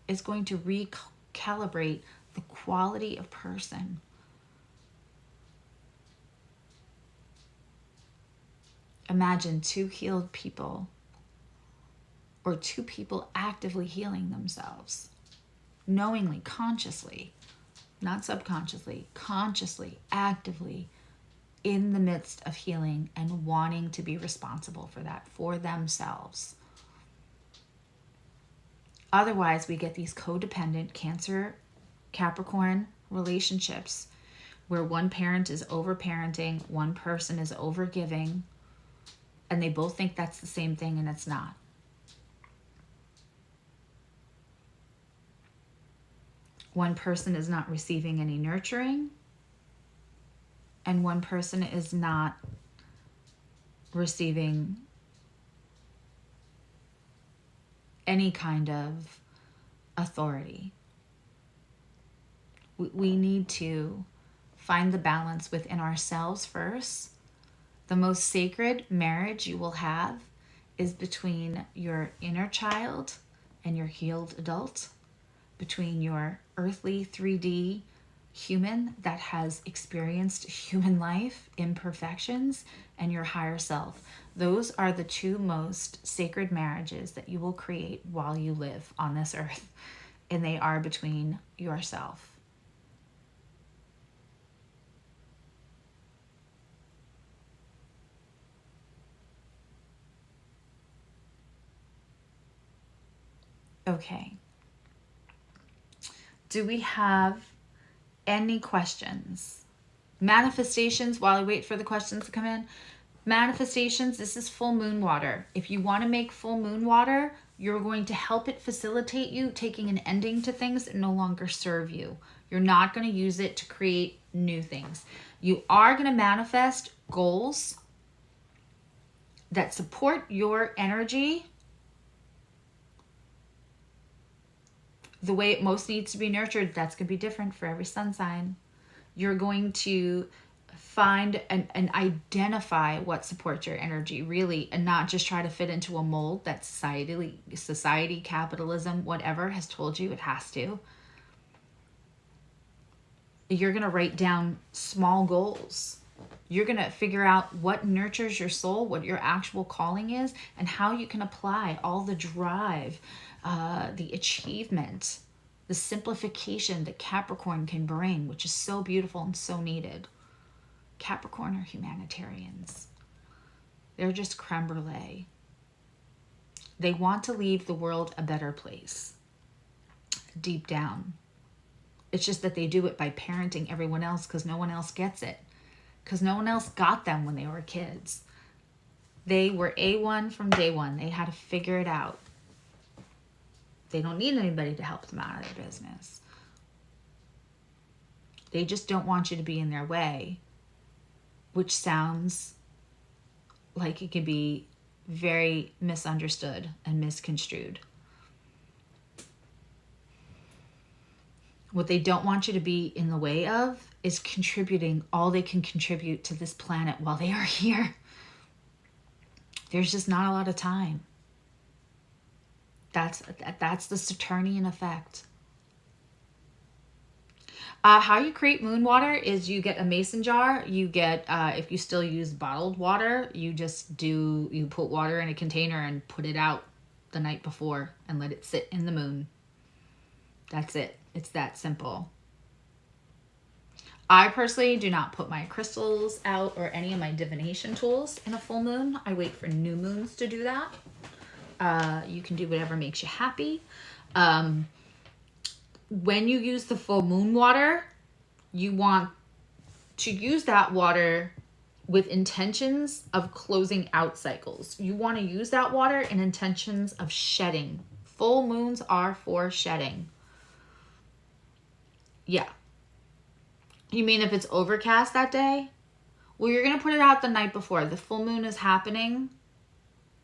It's going to recalibrate the quality of person. Imagine two healed people, or two people actively healing themselves, knowingly, consciously, not subconsciously, consciously, actively in the midst of healing and wanting to be responsible for that for themselves. Otherwise, we get these codependent Cancer, Capricorn relationships where one parent is overparenting, one person is overgiving, and they both think that's the same thing, and it's not. One person is not receiving any nurturing, and one person is not receiving any kind of authority. We need to find the balance within ourselves first. The most sacred marriage you will have is between your inner child and your healed adult, between your earthly 3D human that has experienced human life, imperfections, and your higher self. Those are the two most sacred marriages that you will create while you live on this earth, and they are between yourself. Okay. Do we have any questions? Manifestations, while I wait for the questions to come in. Manifestations, this is full moon water. If you want to make full moon water, you're going to help it facilitate you taking an ending to things that no longer serve you. You're not going to use it to create new things. You are going to manifest goals that support your energy the way it most needs to be nurtured. That's going to be different for every sun sign. You're going to find and identify what supports your energy, really, and not just try to fit into a mold that society, capitalism, whatever, has told you it has to. You're going to write down small goals. You're going to figure out what nurtures your soul, what your actual calling is, and how you can apply all the drive, the achievement, the simplification that Capricorn can bring, which is so beautiful and so needed. Capricorn are humanitarians. They're just creme brulee. They want to leave the world a better place, deep down. It's just that they do it by parenting everyone else because no one else gets it. Because no one else got them when they were kids. They were A1 from day one. They had to figure it out. They don't need anybody to help them out of their business. They just don't want you to be in their way, which sounds like it could be very misunderstood and misconstrued. What they don't want you to be in the way of is contributing all they can contribute to this planet while they are here. There's just not a lot of time. That's the Saturnian effect. How you create moon water is you get a mason jar. You get, if you still use bottled water, you put water in a container and put it out the night before and let it sit in the moon. That's it. It's that simple. I personally do not put my crystals out or any of my divination tools in a full moon. I wait for new moons to do that. You can do whatever makes you happy. When you use the full moon water, you want to use that water with intentions of closing out cycles. You want to use that water in intentions of shedding. Full moons are for shedding. Yeah. You mean if it's overcast that day? Well, you're going to put it out the night before. The full moon is happening.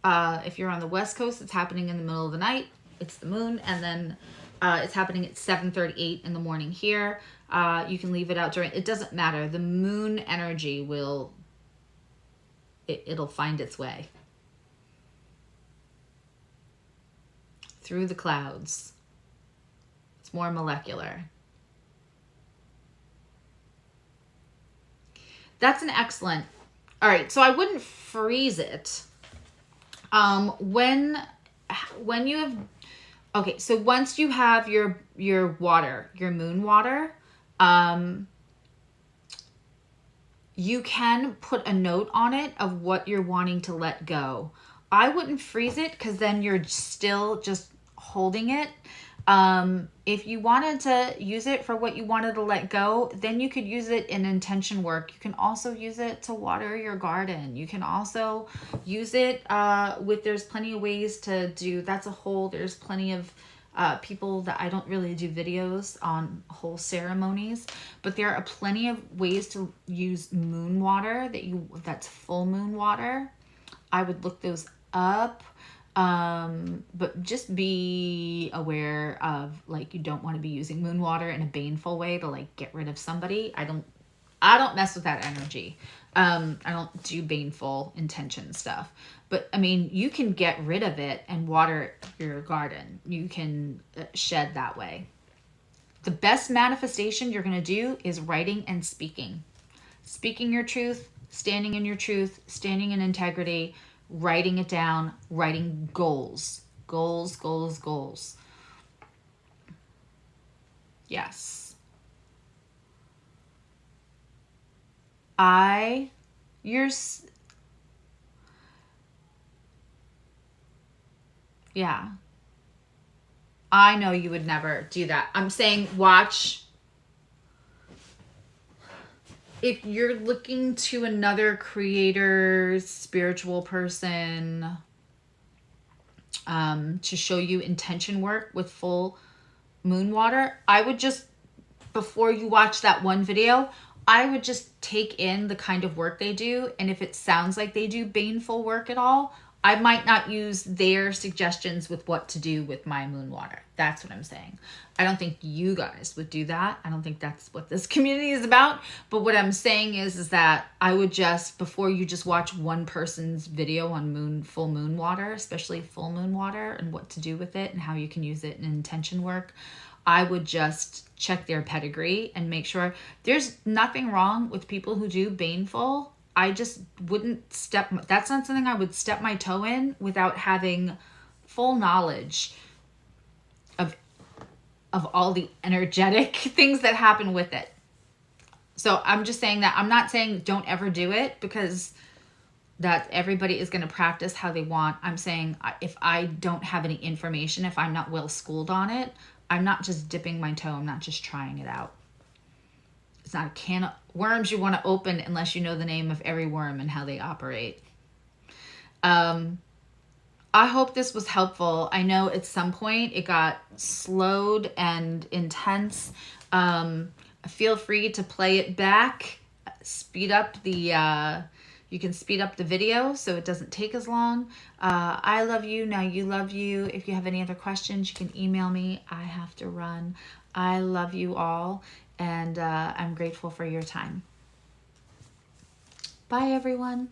If you're on the West Coast, it's happening in the middle of the night. It's the moon. And then it's happening at 7:38 in the morning here. You can leave it out during. It doesn't matter. The moon energy will. It'll find its way through the clouds. It's more molecular. That's an excellent All right, so I wouldn't freeze it. When you have, okay, so once you have your water, your moon water, you can put a note on it of what you're wanting to let go. I wouldn't freeze it because then you're still just holding it. If you wanted to use it for what you wanted to let go, then you could use it in intention work. You can also use it to water your garden. You can also use it there's plenty of ways to do, there's plenty of people that I don't really do videos on whole ceremonies, but there are plenty of ways to use moon water that's full moon water. I would look those up. But just be aware of, like, you don't want to be using moon water in a baneful way to, like, get rid of somebody. I don't mess with that energy. I don't do baneful intention stuff. But, I mean, you can get rid of it and water your garden. You can shed that way. The best manifestation you're going to do is writing and speaking. Speaking your truth, standing in your truth, standing in integrity, writing it down, writing goals. Goals, goals, goals. Yes. Yeah. I know you would never do that. I'm saying watch. If you're looking to another creator, spiritual person, to show you intention work with full moon water, I would just, before you watch that one video, I would just take in the kind of work they do. And if it sounds like they do baneful work at all, I might not use their suggestions with what to do with my moon water. That's what I'm saying. I don't think you guys would do that. I don't think that's what this community is about. But what I'm saying is that I would just, before you just watch one person's video on full moon water, especially full moon water and what to do with it and how you can use it in intention work, I would just check their pedigree and make sure. There's nothing wrong with people who do baneful. I just wouldn't that's not something I would step my toe in without having full knowledge of all the energetic things that happen with it. So I'm just saying that. I'm not saying don't ever do it, because that everybody is going to practice how they want. I'm saying if I don't have any information, if I'm not well schooled on it, I'm not just dipping my toe. I'm not just trying it out. It's not a can of worms you want to open unless you know the name of every worm and how they operate. I hope this was helpful. I know at some point it got slowed and intense. Feel free to play it back. Speed up the... you can speed up the video so it doesn't take as long. I love you. Now you love you. If you have any other questions, you can email me. I have to run. I love you all. And I'm grateful for your time. Bye, everyone.